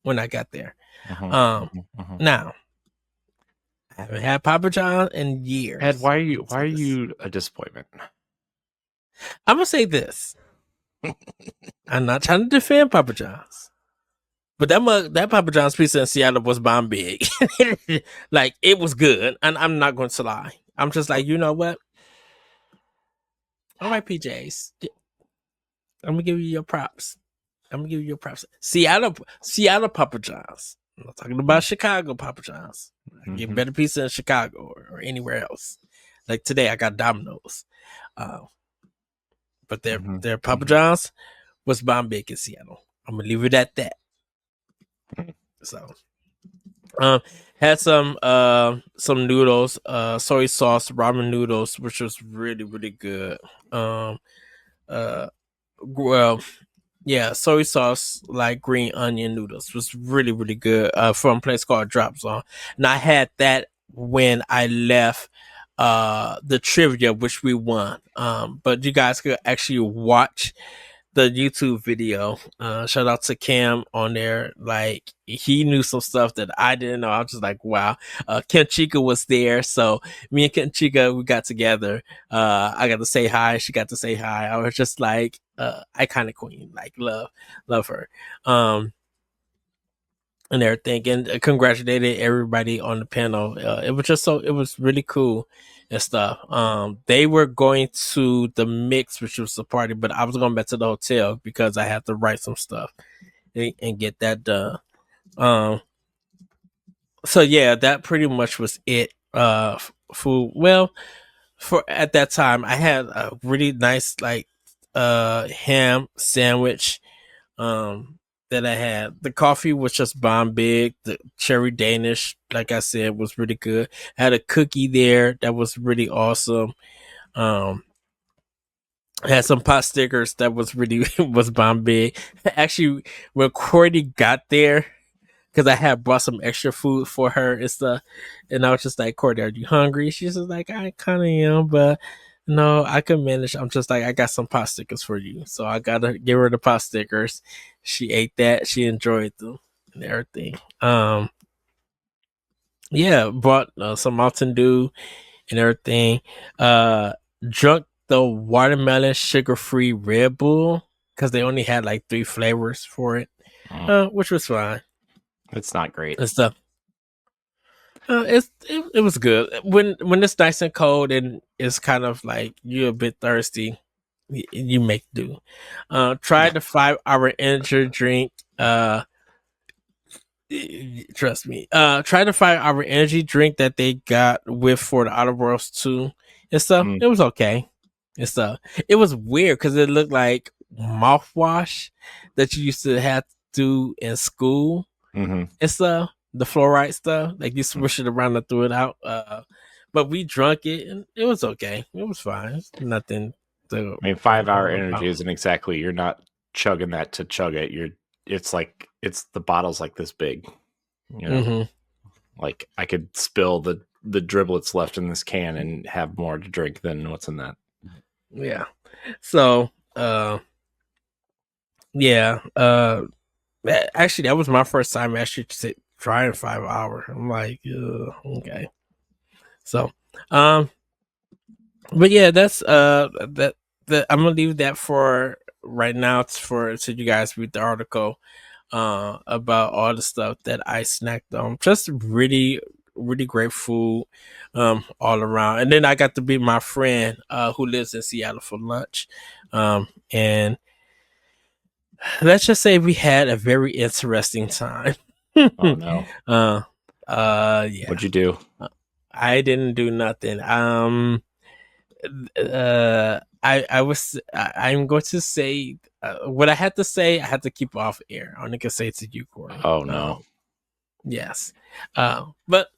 S1: when I got there. Now, I haven't had Papa John in years.
S2: Ed, why are you a disappointment?
S1: I'm gonna say this. I'm not trying to defend Papa John's, but that Papa John's pizza in Seattle was bomb big. Like, it was good, and I'm not going to lie. I'm just like, you know what? All right, PJs. I'm gonna give you your props. Seattle Papa John's. I'm not talking about Chicago Papa John's. I get better pizza in Chicago or anywhere else. Like today, I got Domino's. But their Papa John's was bomb big in Seattle. I'm gonna leave it at that. So, had some noodles, soy sauce ramen noodles, which was really, really good. Well, yeah, soy sauce like green onion noodles was really, really good. From a place called Drop Zone, and I had that when I left the trivia, which we won. But you guys could actually watch the YouTube video. Shout out to Cam on there. Like, he knew some stuff that I didn't know. I was just like, wow. Ken Chica was there, so me and Ken Chica, we got together. I got to say hi. She got to say hi. I was just like, iconic queen. Like, love her. And everything, and congratulated everybody on the panel. It was really cool and stuff. They were going to the mix, which was the party, but I was going back to the hotel because I had to write some stuff and get that done. So yeah, that pretty much was it. Food. Well, for at that time, I had a really nice ham sandwich. that I had. The coffee was just bomb big. The cherry Danish, like I said, was really good. I had a cookie there that was really awesome. I had some pot stickers that was really was bomb big. Actually, when Courtney got there, because I had brought some extra food for her and stuff, and I was just like, Courtney, are you hungry? She's just like, I kind of am, but no, I can manage. I'm just like, I got some pot stickers for you, so I gotta give her the pot stickers. She ate that. She enjoyed them and everything. Yeah, bought some Mountain Dew and everything. Drunk the watermelon sugar free Red Bull because they only had like 3 flavors for it, which was fine.
S2: It's not great.
S1: And stuff. It was good when it's nice and cold and it's kind of like you're a bit thirsty. You make do. Tried the 5-hour energy drink. Trust me. Try the 5-hour energy drink that they got with for the Outer Worlds 2 and stuff. It was okay and stuff. It was weird because it looked like mouthwash that you used to have to do in school and stuff. The fluoride stuff, like you swish it around and threw it out. But we drunk it and it was okay. It was fine. It's nothing.
S2: I mean, 5-hour energy isn't exactly. You're not chugging that to chug it. It's like the bottle's like this big. You know, like I could spill the driblets left in this can and have more to drink than what's in that.
S1: Yeah. So, yeah. Actually, that was my first time actually trying 5-hour. I'm like, okay. So, but yeah, that's that I'm gonna leave that for right now. It's so you guys read the article about all the stuff that I snacked on. Just really, really great food all around. And then I got to meet my friend who lives in Seattle for lunch. And let's just say we had a very interesting time.
S2: Oh no.
S1: Yeah.
S2: What'd you do?
S1: I didn't do nothing. I'm going to say what I had to say. I had to keep off air. I only can say it to you, Corey.
S2: Oh no.
S1: Yes. But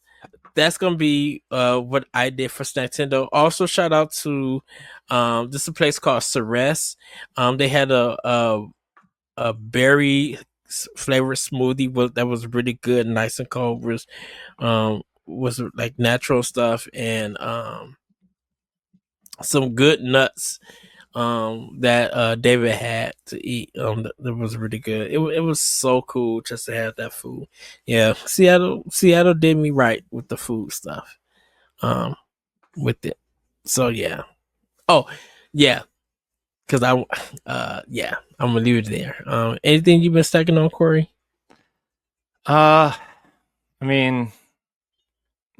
S1: that's gonna be what I did for Nintendo. Also, shout out to this is a place called Ceres. They had a berry flavored smoothie that was really good, nice and cold. Was like natural stuff and some good nuts that David had to eat. That was really good. It was so cool just to have that food. Yeah, Seattle did me right with the food stuff. With it. So yeah. Oh yeah. Cause I'm gonna leave it there. Anything you've been stacking on, Corey?
S2: I mean,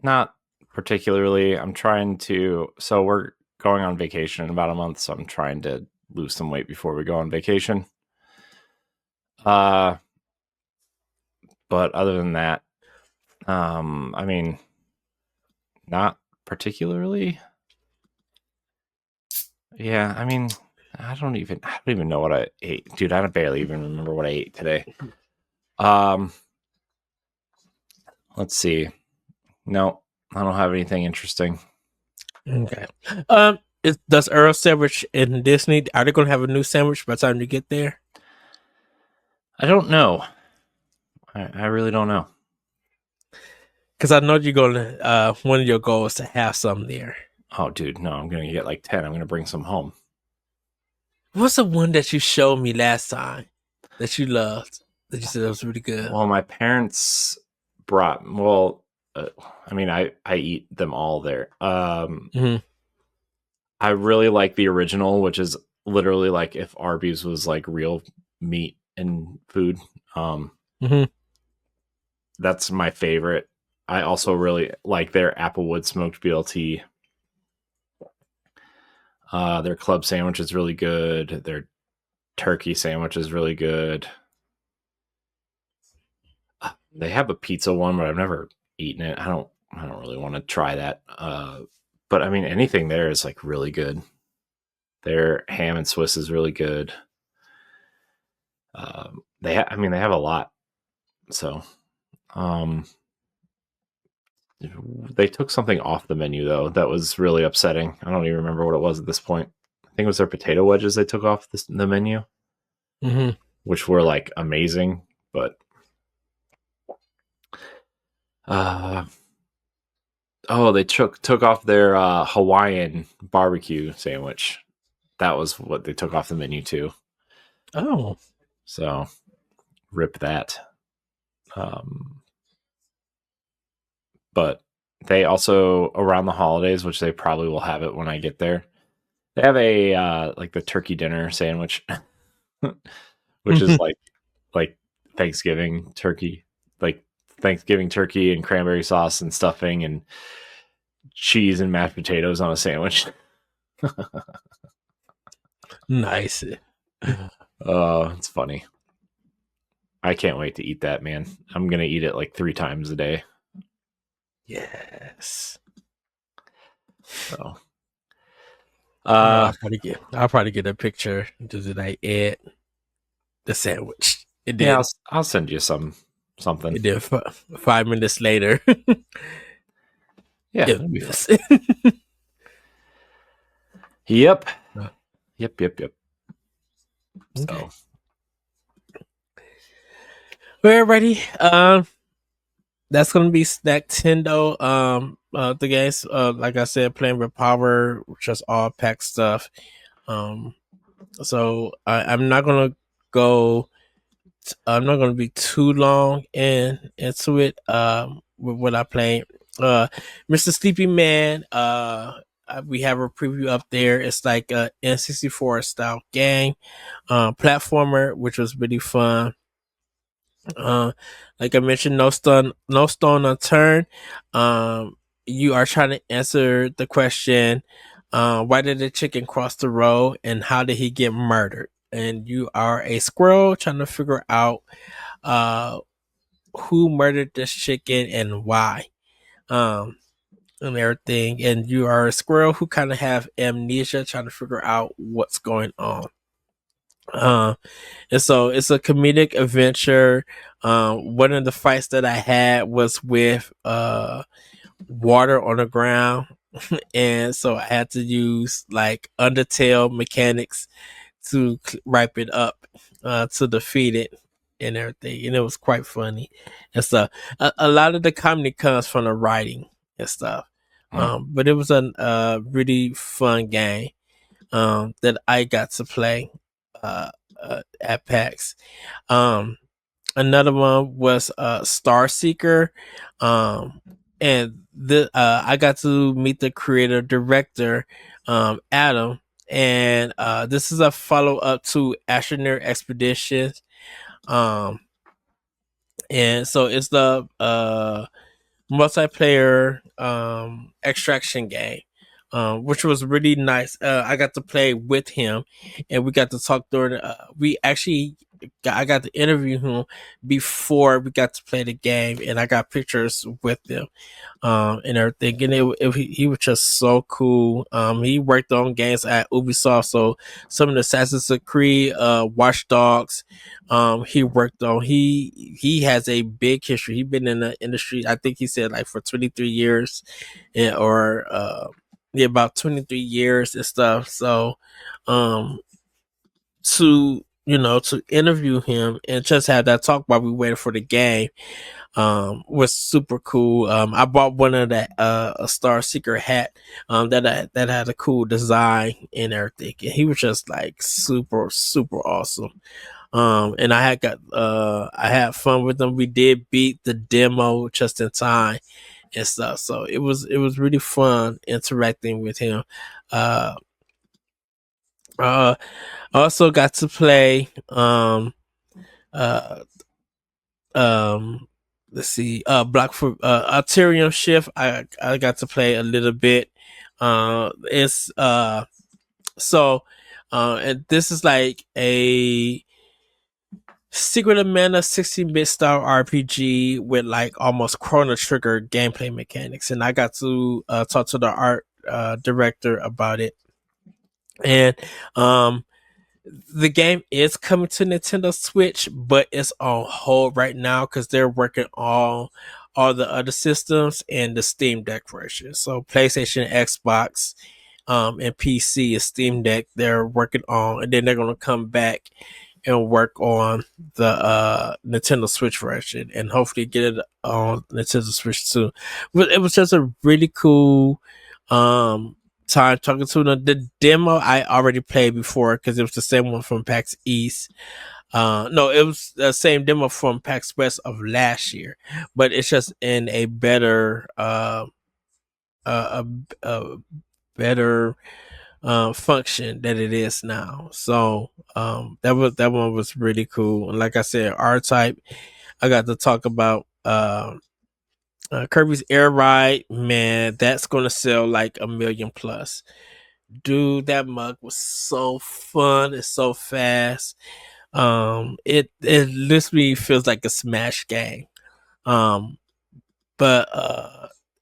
S2: not particularly. I'm trying to. So we're going on vacation in about a month, so I'm trying to lose some weight before we go on vacation. But other than that, I mean, not particularly. Yeah, I mean, I don't even know what I ate, dude. I barely even remember what I ate today. Let's see. No, I don't have anything interesting.
S1: Okay. Does Earl Sandwich in Disney? Are they going to have a new sandwich by the time you get there?
S2: I don't know. I really don't know.
S1: Because I know you're going to. One of your goals to have some there.
S2: Oh, dude, no! I'm going to get like 10. I'm going to bring some home.
S1: What's the one that you showed me last time that you loved? That you said it was really good.
S2: Well, my parents brought. Well, I mean, I eat them all there. I really like the original, which is literally like if Arby's was like real meat and food. That's my favorite. I also really like their Applewood smoked BLT. Their club sandwich is really good. Their turkey sandwich is really good. They have a pizza one, but I've never eaten it. I don't really want to try that. But I mean, anything there is like really good. Their ham and Swiss is really good. they have a lot. So, they took something off the menu though that was really upsetting. I don't even remember what it was at this point. I think it was their potato wedges they took off the menu, which were like amazing, but they took off their Hawaiian barbecue sandwich. That was what they took off the menu too.
S1: Oh,
S2: so rip that. But they also, around the holidays, which they probably will have it when I get there, they have a like the turkey dinner sandwich, which is like Thanksgiving turkey, like Thanksgiving turkey and cranberry sauce and stuffing and cheese and mashed potatoes on a sandwich.
S1: Nice.
S2: Oh, it's funny. I can't wait to eat that, man. I'm gonna eat it like 3 times a day.
S1: Yes.
S2: So,
S1: I'll probably get a picture. Did I add the sandwich? It did.
S2: Yeah, I'll send you something.
S1: It did. 5 minutes later.
S2: Yeah, that'd be fun. Yep.
S1: Okay.
S2: So,
S1: we're ready. That's gonna be Snacktendo. The games, like I said, playing with Power, just all PAX stuff. So I'm not gonna go. I'm not gonna be too long into it. With what I play. Mr. Sleepy Man. We have a preview up there. It's like a N64 style game, platformer, which was really fun. Like I mentioned, no stone unturned. You are trying to answer the question, why did the chicken cross the road and how did he get murdered? And you are a squirrel trying to figure out who murdered this chicken and why. And everything. And you are a squirrel who kind of have amnesia, trying to figure out what's going on. And so it's a comedic adventure. One of the fights that I had was with water on the ground, and so I had to use like Undertale mechanics to ripe it up to defeat it and everything, and it was quite funny and stuff. A lot of the comedy comes from the writing and stuff, but it was a really fun game that I got to play at PAX. Another one was Star Seeker, and I got to meet the creator director, Adam, and this is a follow up to Astroneer Expeditions, and so it's the multiplayer extraction game. Which was really nice. I got to play with him, and we got to talk during. I got to interview him before we got to play the game, and I got pictures with him, and everything. And he was just so cool. He worked on games at Ubisoft, so some of the Assassin's Creed, Watch Dogs. He worked on. He has a big history. He's been in the industry. I think he said like for 23 years, about 23 years and stuff. So, to interview him and just have that talk while we waited for the game, was super cool. I bought one of that, a Star Seeker hat, that had a cool design and everything. And he was just like super, super awesome. And I had fun with them. We did beat the demo just in time and stuff. So it was really fun interacting with him. I also got to play let's see, Block for Arterium Shift. I got to play a little bit. It's and this is like a Secret of Mana 16-bit style RPG with like almost Chrono Trigger gameplay mechanics, and I got to talk to the art director about it. And the game is coming to Nintendo Switch, but it's on hold right now because they're working on all the other systems and the Steam Deck version. So PlayStation, Xbox, and PC is Steam Deck. They're working on, and then they're gonna come back and work on the Nintendo Switch version, and hopefully get it on Nintendo Switch too. But it was just a really cool time talking to them. The demo I already played before because it was the same one from PAX East. No, it was the same demo from PAX West of last year, but it's just in a better a better function that it is now. So that one was really cool. And like I said, R Type, I got to talk about Kirby's Air Ride. Man, that's gonna sell like 1,000,000 plus. Dude, that mug was so fun. It's so fast. It literally feels like a Smash game. Um, but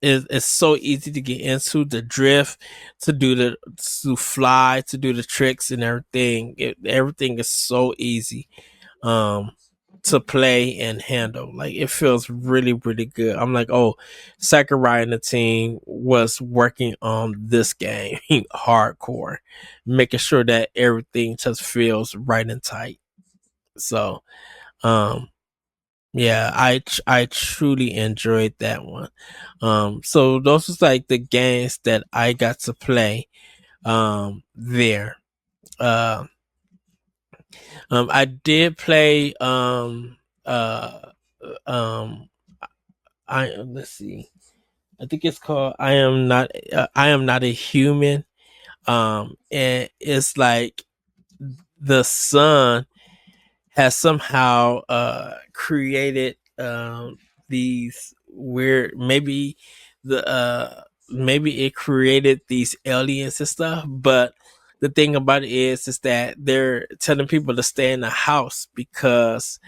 S1: it's so easy to get into the drift, to fly, to do the tricks and everything. Everything is so easy to play and handle. Like it feels really, really good. I'm like, oh, Sakurai and the team was working on this game hardcore, making sure that everything just feels right and tight. So, yeah, I truly enjoyed that one. So those was like the games that I got to play there. Uh, I did play um I let's see. I think it's called I am not a human. And it's like the sun has somehow created these weird, maybe it created these aliens and stuff, but the thing about it is that they're telling people to stay in the house because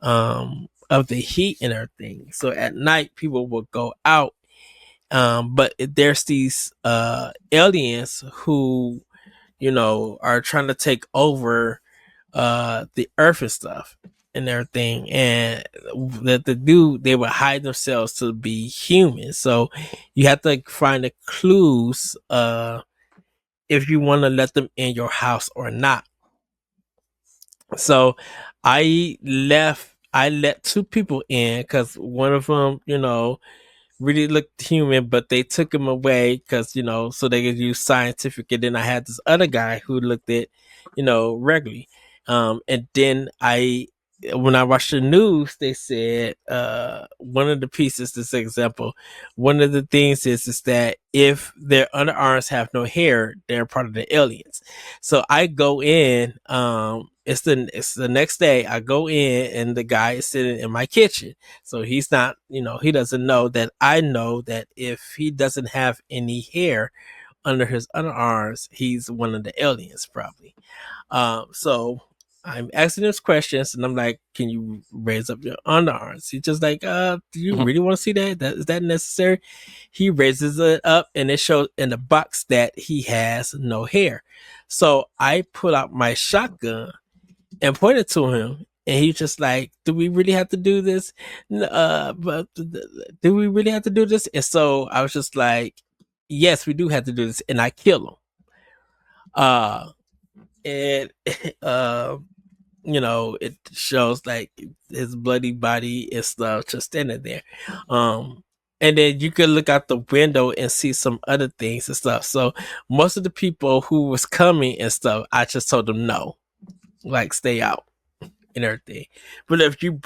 S1: of the heat and everything. So at night people will go out, but there's these aliens who are trying to take over the earth and stuff and everything, and the dude, they would hide themselves to be human. So you have to find the clues if you want to let them in your house or not. So I let two people in because one of them really looked human, but they took him away because so they could use scientific. And then I had this other guy who looked at regularly. And then when I watched the news, they said one of the pieces, this example, one of the things is that if their underarms have no hair, they're part of the aliens. So I go in, it's the next day. I go in and the guy is sitting in my kitchen. So he's not, he doesn't know that I know that if he doesn't have any hair under his underarms, he's one of the aliens probably. So I'm asking him questions and I'm like, can you raise up your underarms? He's just like, do you really want to see that? Is that necessary? He raises it up and it shows in the box that he has no hair. So I pull out my shotgun and pointed to him, and he's just like, do we really have to do this? But do we really have to do this? And so I was just like, yes, we do have to do this, and I kill him. And it shows like his bloody body and stuff just standing there. And then you could look out the window and see some other things and stuff. So most of the people who was coming and stuff, I just told them no, like stay out and everything. But if you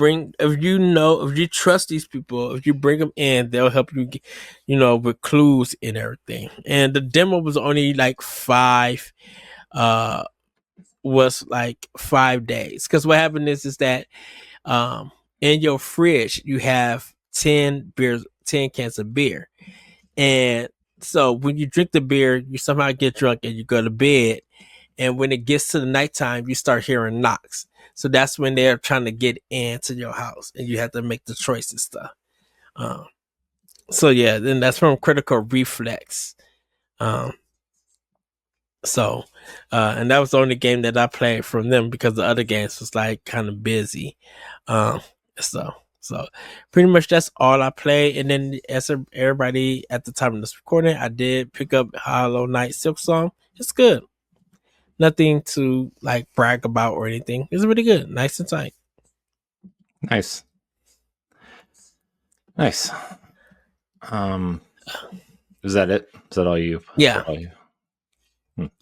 S1: trust these people, if you bring them in, they'll help you get, with clues and everything. And the demo was only like 5 days. Because what happened is that in your fridge you have 10 cans of beer. And so when you drink the beer, you somehow get drunk and you go to bed. And when it gets to the nighttime, you start hearing knocks. So that's when they're trying to get into your house and you have to make the choice and stuff. So yeah, then that's from Critical Reflex. So and that was the only game that I played from them because the other games was like kind of busy. So pretty much that's all I play. And then as everybody at the time of this recording, I did pick up Hollow Knight Silksong. It's good. Nothing to like brag about or anything. It's really good. Nice and tight.
S2: Nice. Is that it? Is that all you?
S1: Yeah.
S2: All you?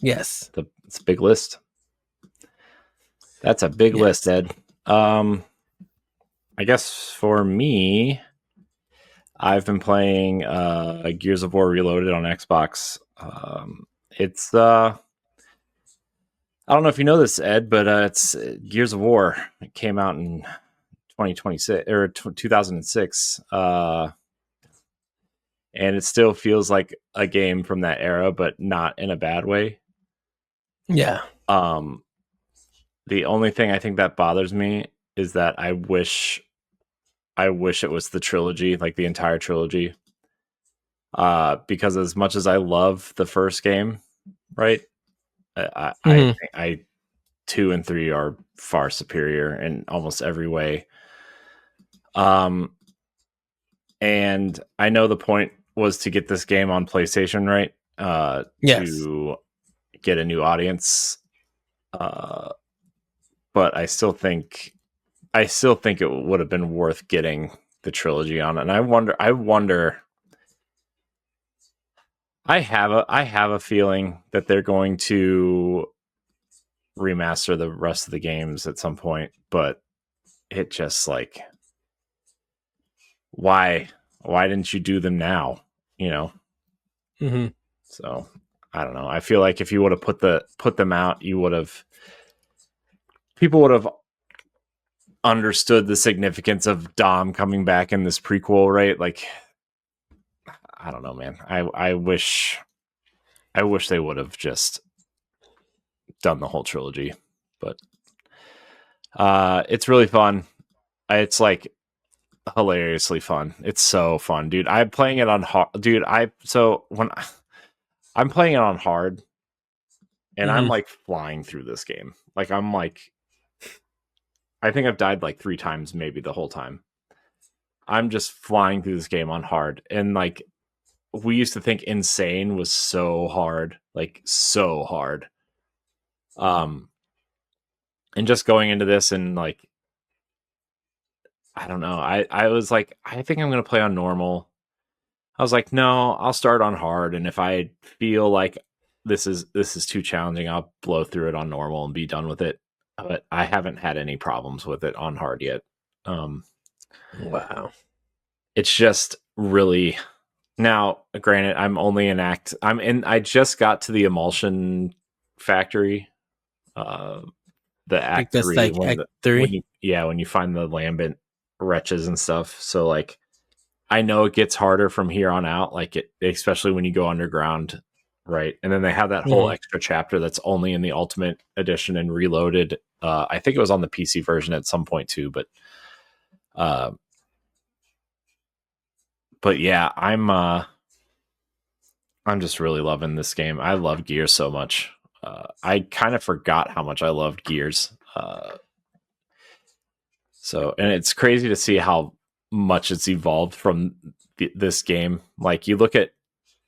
S1: Yes.
S2: It's a big list. That's a big list, Ed. I guess for me, I've been playing Gears of War Reloaded on Xbox. It's I don't know if you know this, Ed, but it's Gears of War. It came out in 2026 or 2006, and it still feels like a game from that era, but not in a bad way.
S1: Yeah.
S2: The only thing I think that bothers me is that I wish it was the trilogy, like the entire trilogy. Because as much as I love the first game, right? I 2 and 3 are far superior in almost every way. And I know the point was to get this game on PlayStation, right? To get a new audience. But I still think it would have been worth getting the trilogy on. And I wonder I have a feeling that they're going to remaster the rest of the games at some point, but it just like, why didn't you do them now? You know?
S1: Mm-hmm.
S2: So I don't know. I feel like if you would have put them out, people would have understood the significance of Dom coming back in this prequel, right? Like, I don't know, man. I wish they would have just done the whole trilogy, but it's really fun. It's like hilariously fun. It's so fun, dude. I'm playing it on hard, dude. When I'm playing it on hard, and I'm like flying through this game. Like I'm like, I think I've died like 3 times, maybe the whole time. I'm just flying through this game on hard, and like we used to think insane was so hard, like so hard. And just going into this and like, I don't know. I was like, I think I'm gonna play on normal. I was like, no, I'll start on hard, and if I feel like this is too challenging, I'll blow through it on normal and be done with it. But I haven't had any problems with it on hard yet.
S1: Wow.
S2: It's just really, now granted, I just got to the emulsion factory. The act 3,
S1: like
S2: when
S1: act 3.
S2: when you find the lambent wretches and stuff. So like, I know it gets harder from here on out, like especially when you go underground, right? And then they have that whole extra chapter that's only in the Ultimate Edition and Reloaded. I think it was on the PC version at some point too, but yeah, I'm just really loving this game. I love Gears so much. I kind of forgot how much I loved Gears. So, and it's crazy to see how much it's evolved from this game. Like you look at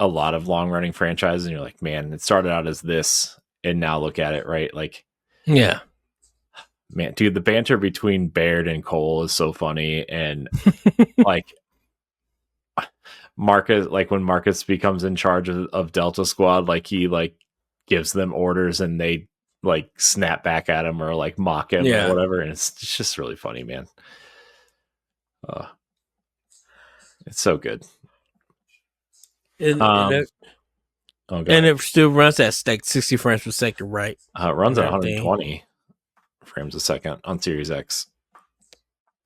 S2: a lot of long running franchises and you're like, man, it started out as this, and now look at it, right? Like,
S1: yeah,
S2: man, dude, the banter between Baird and Cole is so funny. And like Marcus, like when Marcus becomes in charge of Delta Squad, like he like gives them orders and they like snap back at him or like mock him or whatever. And it's just really funny, man. It's so good.
S1: And it still runs at like 60 frames per second, right?
S2: It runs at 120 frames a second on Series X.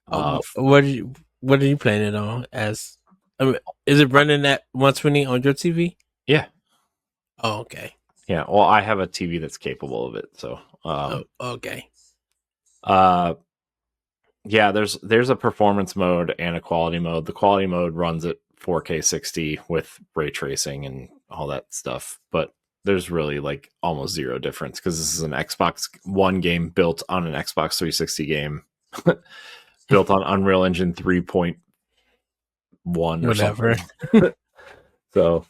S1: What are you playing it on as? I mean, is it running at 120 on your TV?
S2: Yeah.
S1: Oh, okay.
S2: Yeah. Well, I have a TV that's capable of it. So.
S1: Okay.
S2: Yeah. There's a performance mode and a quality mode. The quality mode runs at 4K 60 with ray tracing and all that stuff. But there's really like almost zero difference because this is an Xbox One game built on an Xbox 360 game built on Unreal Engine 3.1 or
S1: Whatever.
S2: something. So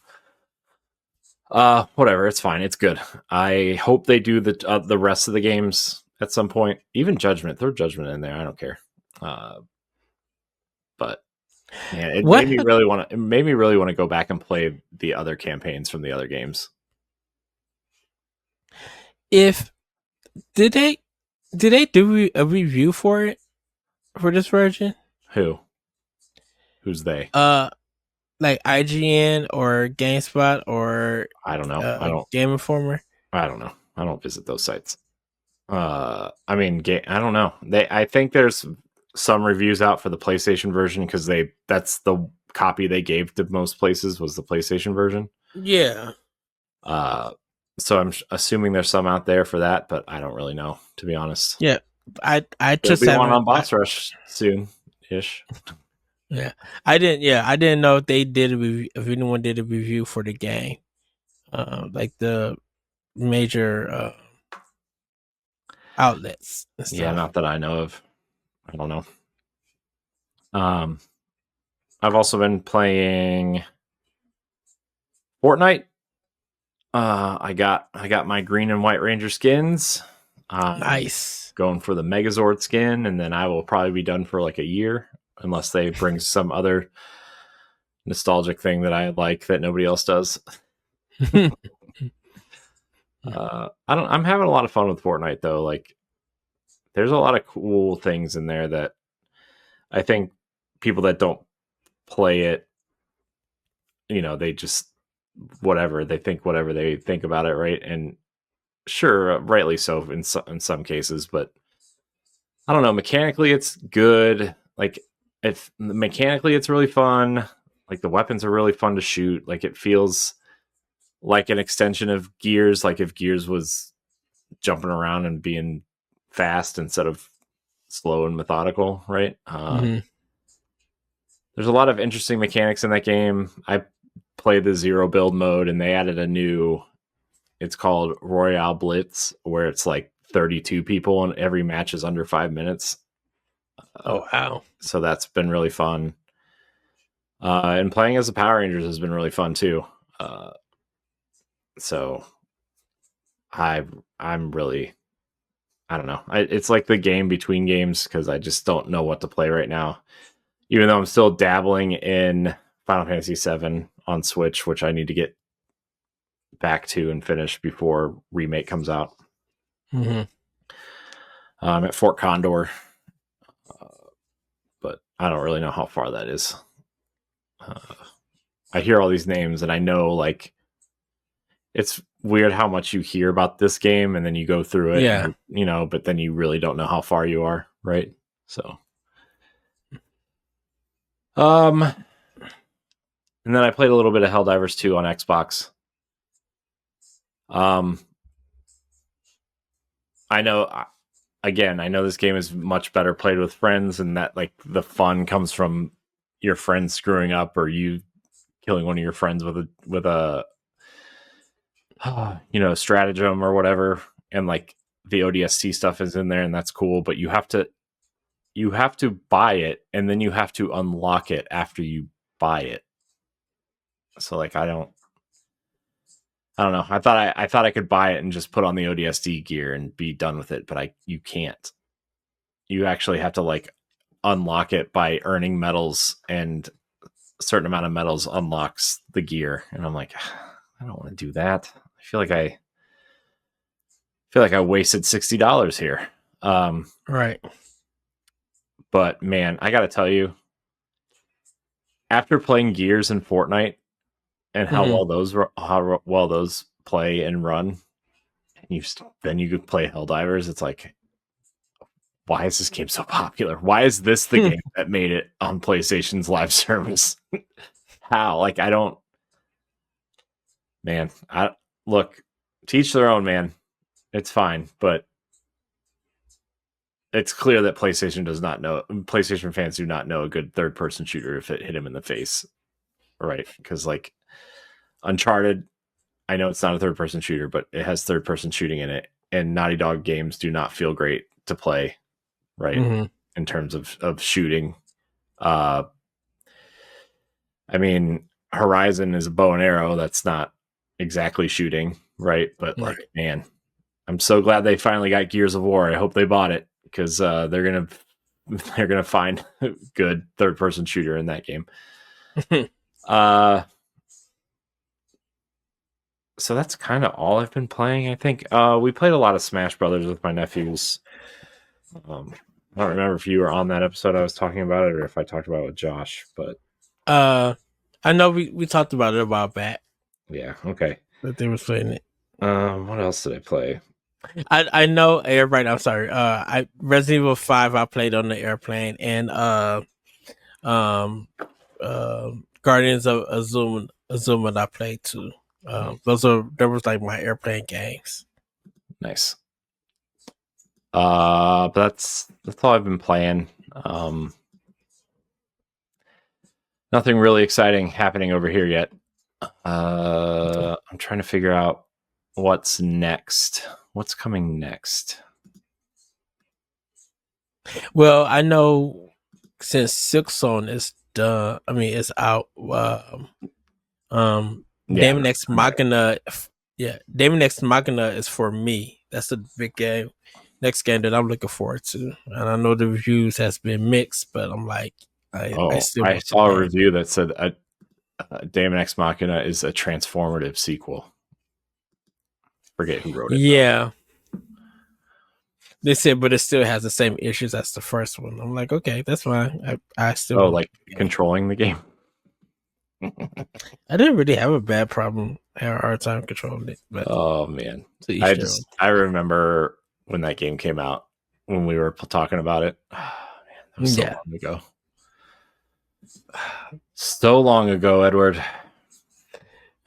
S2: whatever, it's fine, it's good. I hope they do the rest of the games at some point. Even Judgment, throw Judgment in there, I don't care. But man, it made me really want to go back and play the other campaigns from the other games.
S1: Did they do a review for it for this version?
S2: Who's they?
S1: Like IGN or GameSpot or
S2: I don't know. I don't
S1: Game Informer.
S2: I don't know. I don't visit those sites. I mean, I don't know. I think there's some reviews out for the PlayStation version because that's the copy they gave to most places was the PlayStation version.
S1: Yeah.
S2: So I'm assuming there's some out there for that, but I don't really know, to be honest.
S1: Yeah, I just
S2: have one on Boss Rush soon ish.
S1: Yeah, I didn't know if they did a review, if anyone did a review for the game, like the major outlets.
S2: Yeah, not that I know of. I don't know. I've also been playing Fortnite. I got my green and white Ranger skins.
S1: Nice.
S2: Going for the Megazord skin, and then I will probably be done for like a year, unless they bring some other nostalgic thing that I like that nobody else does. I'm having a lot of fun with Fortnite though. Like, there's a lot of cool things in there that I think people that don't play it, they just they think whatever they think about it, right? And sure, rightly so in some cases, but I don't know. Mechanically, it's good. Like, mechanically, it's really fun. Like, the weapons are really fun to shoot. Like, it feels like an extension of Gears. Like, if Gears was jumping around and being fast instead of slow and methodical, right? There's a lot of interesting mechanics in that game. I played the zero build mode, and they added a new. It's called Royale Blitz, where it's like 32 people, and every match is under 5 minutes.
S1: Oh wow!
S2: So that's been really fun. And playing as the Power Rangers has been really fun too. So I'm really, I don't know. It's like the game between games because I just don't know what to play right now. Even though I'm still dabbling in Final Fantasy VII on Switch, which I need to get back to and finish before Remake comes out. I'm at Fort Condor, but I don't really know how far that is. I hear all these names and I know, like, it's weird how much you hear about this game and then you go through it, and, but then you really don't know how far you are, right? So, and then I played a little bit of Helldivers 2 on Xbox. I know this game is much better played with friends, and that, like, the fun comes from your friends screwing up or you killing one of your friends with a stratagem or whatever, and like the ODST stuff is in there, and that's cool. But you have to buy it, and then you have to unlock it after you buy it. So, like, I don't know. I thought I could buy it and just put on the ODST gear and be done with it, but you can't. You actually have to, like, unlock it by earning medals, and a certain amount of medals unlocks the gear. And I'm like, I don't want to do that. I feel like I wasted $60 here.
S1: Right.
S2: But man, I got to tell you, after playing Gears and Fortnite and how well those play and run, and then you could play Helldivers, it's like, why is this game so popular? Why is this the game that made it on PlayStation's live service? How? Like, I don't. Man, look, teach their own, man. It's fine, but it's clear that PlayStation fans do not know a good third-person shooter if it hit him in the face, right? Because, like, Uncharted I know it's not a third-person shooter, but it has third-person shooting in it, and Naughty Dog games do not feel great to play, right?
S1: Mm-hmm.
S2: In terms of shooting. I mean, Horizon is a bow and arrow. That's not exactly shooting, right? But like, man, I'm so glad they finally got Gears of War. I hope they bought it because they're gonna find a good third-person shooter in that game. So that's kind of all I've been playing. I think we played a lot of Smash Brothers with my nephews. I don't remember if you were on that episode I was talking about it or if I talked about it with Josh, but
S1: I know we talked about it a while back.
S2: Yeah, okay.
S1: That they was playing it.
S2: What else did I play?
S1: I know everybody. I'm sorry. Resident Evil 5 I played on the airplane, and Guardians of Azuma I played too. That was like my airplane games.
S2: Nice. But that's all I've been playing. Nothing really exciting happening over here yet. I'm trying to figure out what's next. What's coming next?
S1: Well, I know since Silksong is done. I mean, it's out. Daemon X Machina. Yeah, Daemon X Machina is for me. That's the big game. Next game that I'm looking forward to, and I know the reviews has been mixed, but I'm like, I
S2: saw a review that said Daemon X Machina is a transformative sequel. Forget who wrote it.
S1: Yeah, they said, but it still has the same issues as the first one. I'm like, okay, that's fine. I still
S2: like controlling the game.
S1: I didn't really have a bad problem. I had a hard time controlling it. But
S2: oh man, I remember when that game came out when we were talking about it. Oh, man, that was so long ago. So long ago, Edward.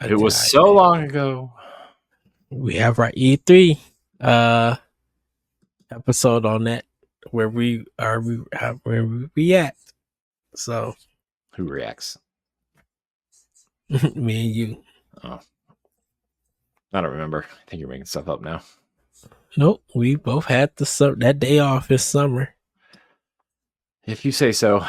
S2: It was so long ago.
S1: We have our E3 episode on that where we react. So
S2: who reacts?
S1: Me and you.
S2: Oh, I don't remember. I think you're making stuff up now.
S1: Nope, we both had that day off this summer.
S2: If you say so.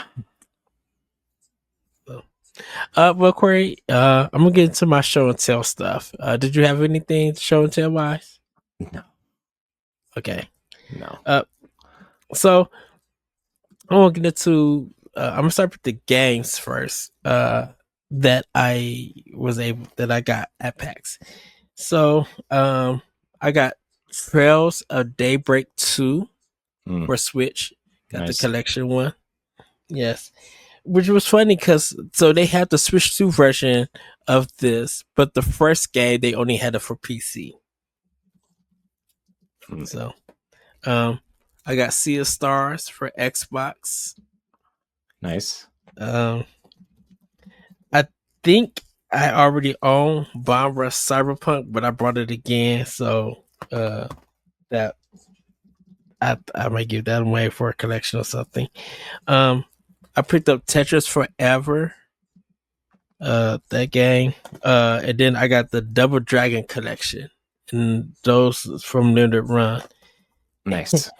S1: Well, Corey, I'm gonna get into my show and tell stuff. Did you have anything show and tell wise?
S2: No.
S1: Okay.
S2: No.
S1: So I'm gonna get into. I'm gonna start with the games first. That I got at PAX. So, I got Trails of Daybreak 2 for Switch. Got the collection one. Yes. Which was funny because they had the Switch 2 version of this, but the first game they only had it for PC. So, I got Sea of Stars for Xbox.
S2: Nice.
S1: I think I already own Bomb Rush Cyberpunk, but I brought it again, so that I might give that away for a collection or something. I picked up Tetris Forever, that game, and then I got the Double Dragon collection, and those from Limited Run.
S2: Nice.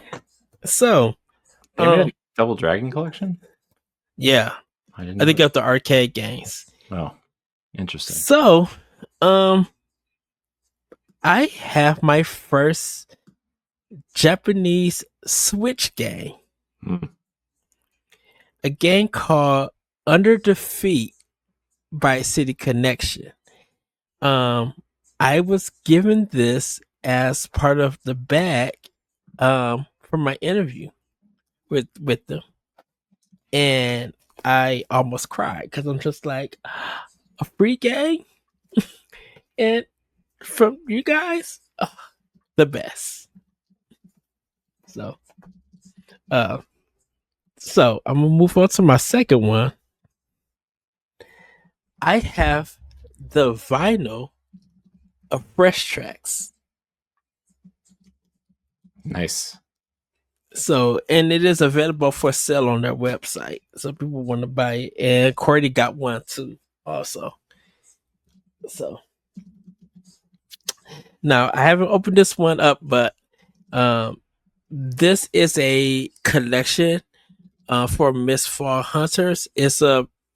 S1: So,
S2: Double Dragon collection?
S1: Yeah, I think of the arcade games.
S2: Oh, interesting.
S1: So, I have my first Japanese Switch game. A game called Under Defeat by City Connection. I was given this as part of the bag for my interview with them. And I almost cried because I'm just like, a free game? And from you guys, the best. So I'm gonna move on to my second one. I have the vinyl of Fresh Tracks.
S2: Nice.
S1: So, and it is available for sale on their website. So people want to buy it. And Corey got one too, also. So Now I haven't opened this one up, but this is a collection for Miss Fall Hunters. It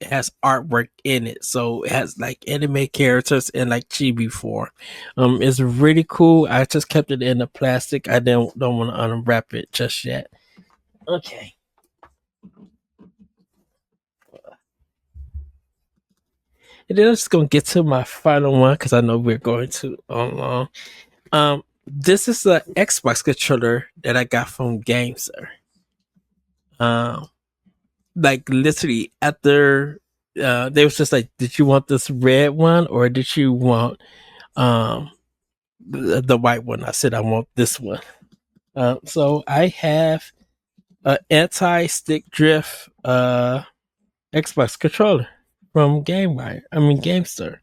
S1: has artwork in it, so it has like anime characters in like chibi form. It's really cool. I just kept it in the plastic. I don't want to unwrap it just yet. Okay. And then I'm just gonna get to my final one because I know we're going too long. This is the Xbox controller that I got from GameSir. Like literally after they was just like, did you want this red one or did you want the white one? I said I want this one. So I have an anti-stick drift Xbox controller from GameSir.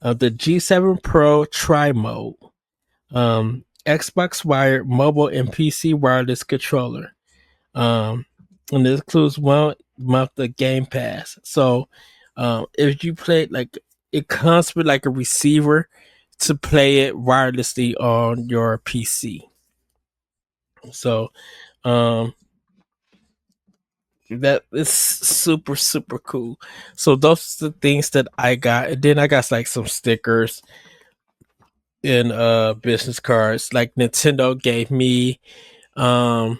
S1: The G7 Pro Tri Mode, Xbox wired mobile and PC wireless controller. And this includes 1 month of Game Pass. So if you play, like, it comes with like a receiver to play it wirelessly on your PC. So that is super, super cool. So those are the things that I got. And then I got like some stickers and business cards. Like Nintendo gave me a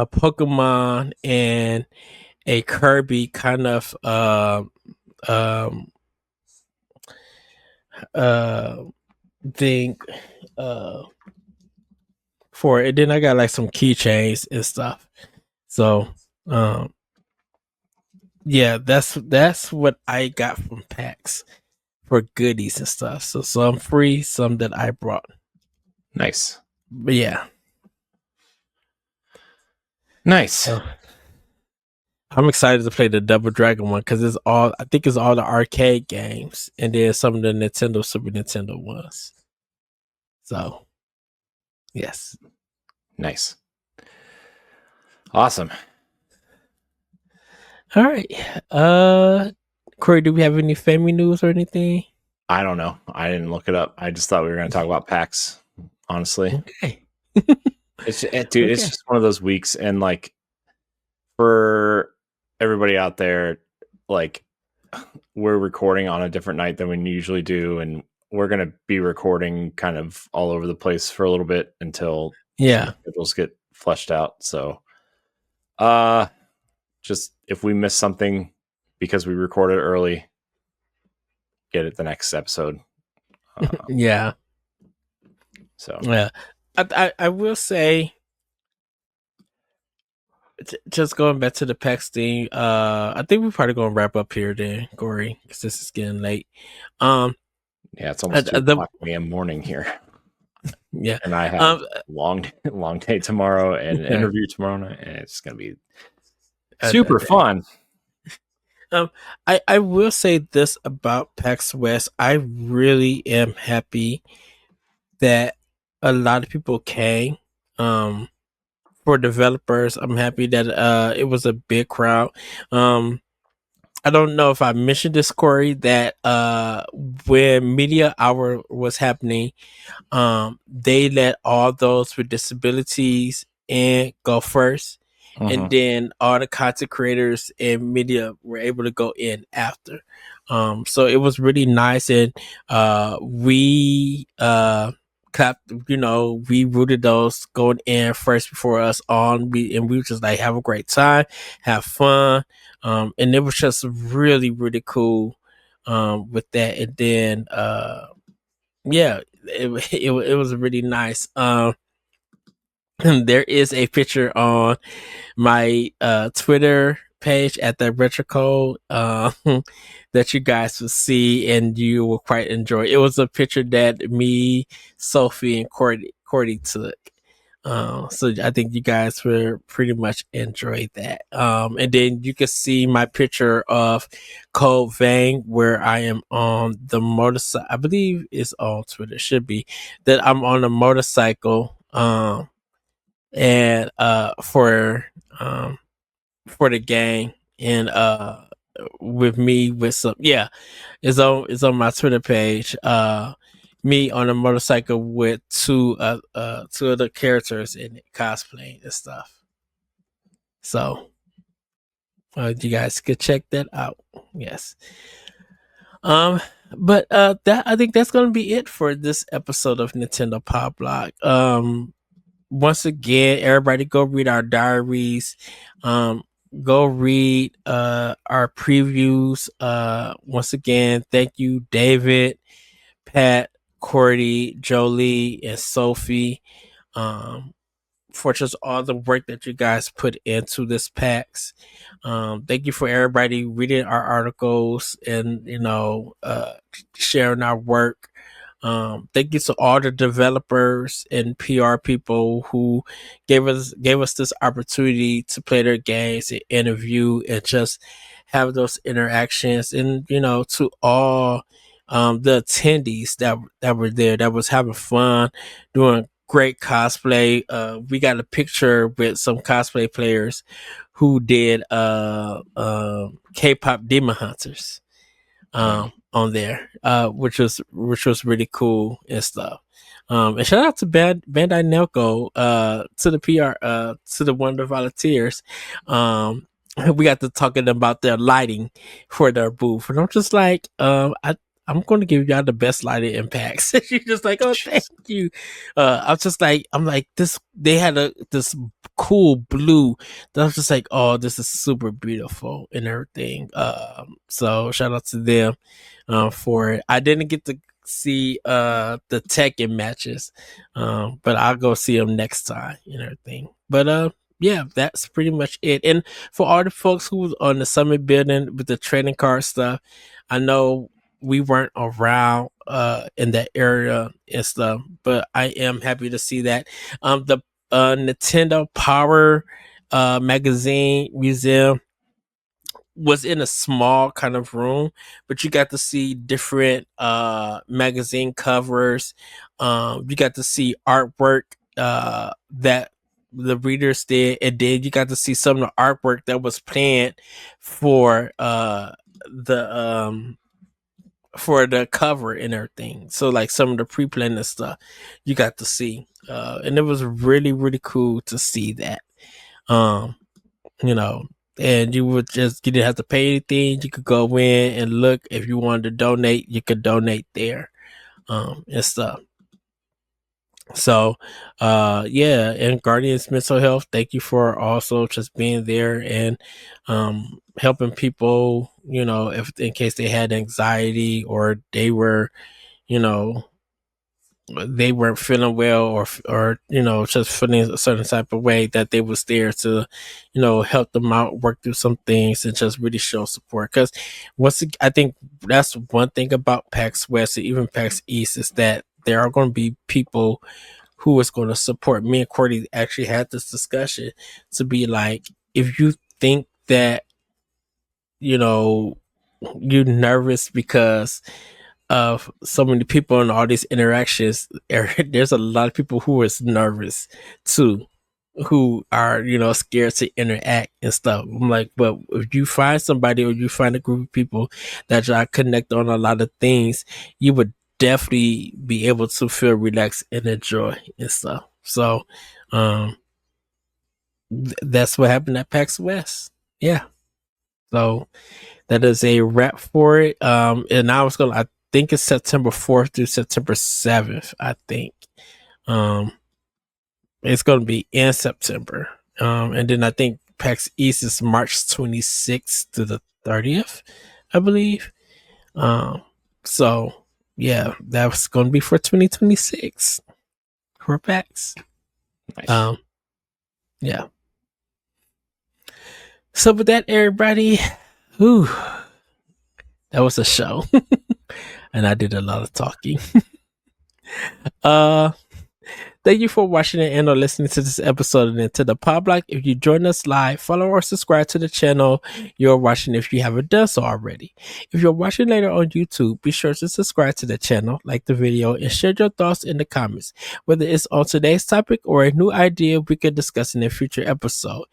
S1: Pokemon and a Kirby kind of thing for it. And then I got like some keychains and stuff. So yeah, that's what I got from PAX for goodies and stuff. So some free, some that I brought.
S2: Nice.
S1: But yeah.
S2: Nice.
S1: I'm excited to play the Double Dragon one because I think it's all the arcade games and then some of the Nintendo Super Nintendo ones. So yes.
S2: Nice. Awesome.
S1: All right. Corey, do we have any family news or anything?
S2: I don't know. I didn't look it up. I just thought we were going to talk about PAX, honestly.
S1: Okay.
S2: It's just one of those weeks. And like for everybody out there, like we're recording on a different night than we usually do. And we're going to be recording kind of all over the place for a little bit until schedules get fleshed out. So just if we miss something because we recorded early, get it the next episode.
S1: Yeah.
S2: So
S1: yeah, I will say, just going back to the PAX thing. I think we're probably gonna wrap up here then, Corey, because this is getting late.
S2: Yeah, it's almost 2 o'clock a.m. morning here.
S1: Yeah,
S2: and I have a long day tomorrow and an interview tomorrow night, and it's gonna be super fun.
S1: I will say this about PAX West. I really am happy that a lot of people came. For developers, I'm happy that it was a big crowd. I don't know if I mentioned this, Corey, that when Media Hour was happening, they let all those with disabilities in go first. And then all the content creators and media were able to go in after. So it was really nice. And we clapped, we rooted those going in first before us on. We were just like, have a great time, have fun. And it was just really, really cool with that. And then, yeah, it was really nice. There is a picture on my Twitter page at the Retro Code that you guys will see and you will quite enjoy. It was a picture that me, Sophie, and Cordy took. So I think you guys will pretty much enjoy that. And then you can see my picture of Code Vein where I am on the motorcycle. I believe it's on Twitter. Should be that I'm on a motorcycle. And for the gang and with me with some it's on my Twitter page me on a motorcycle with two of the characters in it, cosplaying and stuff. So you guys could check that out. Yes. But that I think that's gonna be it for this episode of Nintendo Pow Block. Once again, everybody go read our diaries. Go read our previews. Once again, thank you, David, Pat, Cordy, Jolie, and Sophie. For just all the work that you guys put into this PAX. Thank you for everybody reading our articles and sharing our work. Thank you to all the developers and PR people who gave us this opportunity to play their games and interview and just have those interactions, and to all the attendees that were there, that was having fun, doing great cosplay. We got a picture with some cosplay players who did K-pop Demon Hunters on there, which was really cool and stuff. And shout out to Bandai Namco, to the PR, to the one of the volunteers. We got to talking about their lighting for their booth, and I'm just like, I'm going to give y'all the best lighting impacts. She's just like, oh, thank you. I'm like, this, they had this cool blue that I was just like, oh, this is super beautiful and everything. So shout out to them for it. I didn't get to see the Tekken matches, but I'll go see them next time and everything. But yeah, that's pretty much it. And for all the folks who was on the Summit building with the trading card stuff, I know we weren't around in that area and stuff, but I am happy to see that. The Nintendo Power magazine museum was in a small kind of room, but you got to see different magazine covers. You got to see artwork that the readers did, and then you got to see some of the artwork that was planned for the cover and everything. So like some of the pre-planned stuff you got to see, and it was really, really cool to see that. And you didn't have to pay anything. You could go in and look. If you wanted to donate, you could donate there, and stuff. So yeah, and Guardians Mental Health, thank you for also just being there and helping people, if in case they had anxiety or they were, they weren't feeling well, or just feeling a certain type of way, that they was there to help them out, work through some things, and just really show support. Because I think that's one thing about PAX West and even PAX East, is that there are going to be people who is going to support. Me and Cordy actually had this discussion to be like, if you think that you're nervous because of so many people and all these interactions, there's a lot of people who is nervous too, who are scared to interact and stuff. I'm like, but if you find somebody, or you find a group of people that y'all connect on a lot of things, you would definitely be able to feel relaxed and enjoy and stuff. So that's what happened at PAX West. Yeah. So that is a wrap for it. And I think it's September 4th through September 7th, I think. It's going to be in September. And then I think PAX East is March 26th to the 30th, I believe. So yeah, that's going to be for 2026 for PAX.
S2: Nice.
S1: Yeah. So with that, everybody, that was a show. And I did a lot of talking. Thank you for watching and or listening to this episode of Nintendo Pow Block. If you join us live, follow or subscribe to the channel you're watching if you haven't done so already. If you're watching later on YouTube, be sure to subscribe to the channel, like the video, and share your thoughts in the comments, whether it's on today's topic or a new idea we could discuss in a future episode.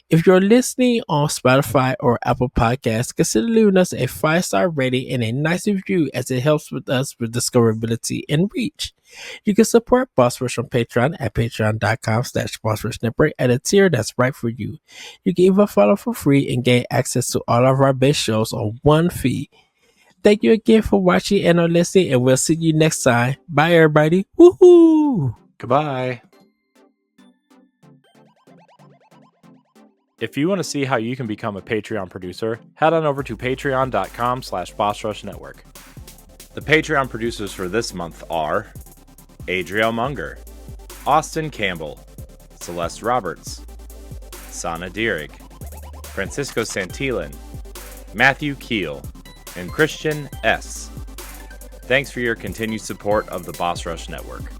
S1: If you're listening on Spotify or Apple Podcasts, consider leaving us a 5-star rating and a nice review as it helps with us with discoverability and reach. You can support Boss Rush on Patreon at patreon.com/BossRushNetwork at a tier that's right for you. You can even follow for free and gain access to all of our best shows on one fee. Thank you again for watching and or listening, and we'll see you next time. Bye, everybody. Woohoo!
S2: Goodbye. If you want to see how you can become a Patreon producer, head on over to patreon.com/BossRushNetwork. The Patreon producers for this month are Adriel Munger, Austin Campbell, Celeste Roberts, Sana Dirrig, Francisco Santillan, Matthew Keel, and Christian S. Thanks for your continued support of the Boss Rush Network.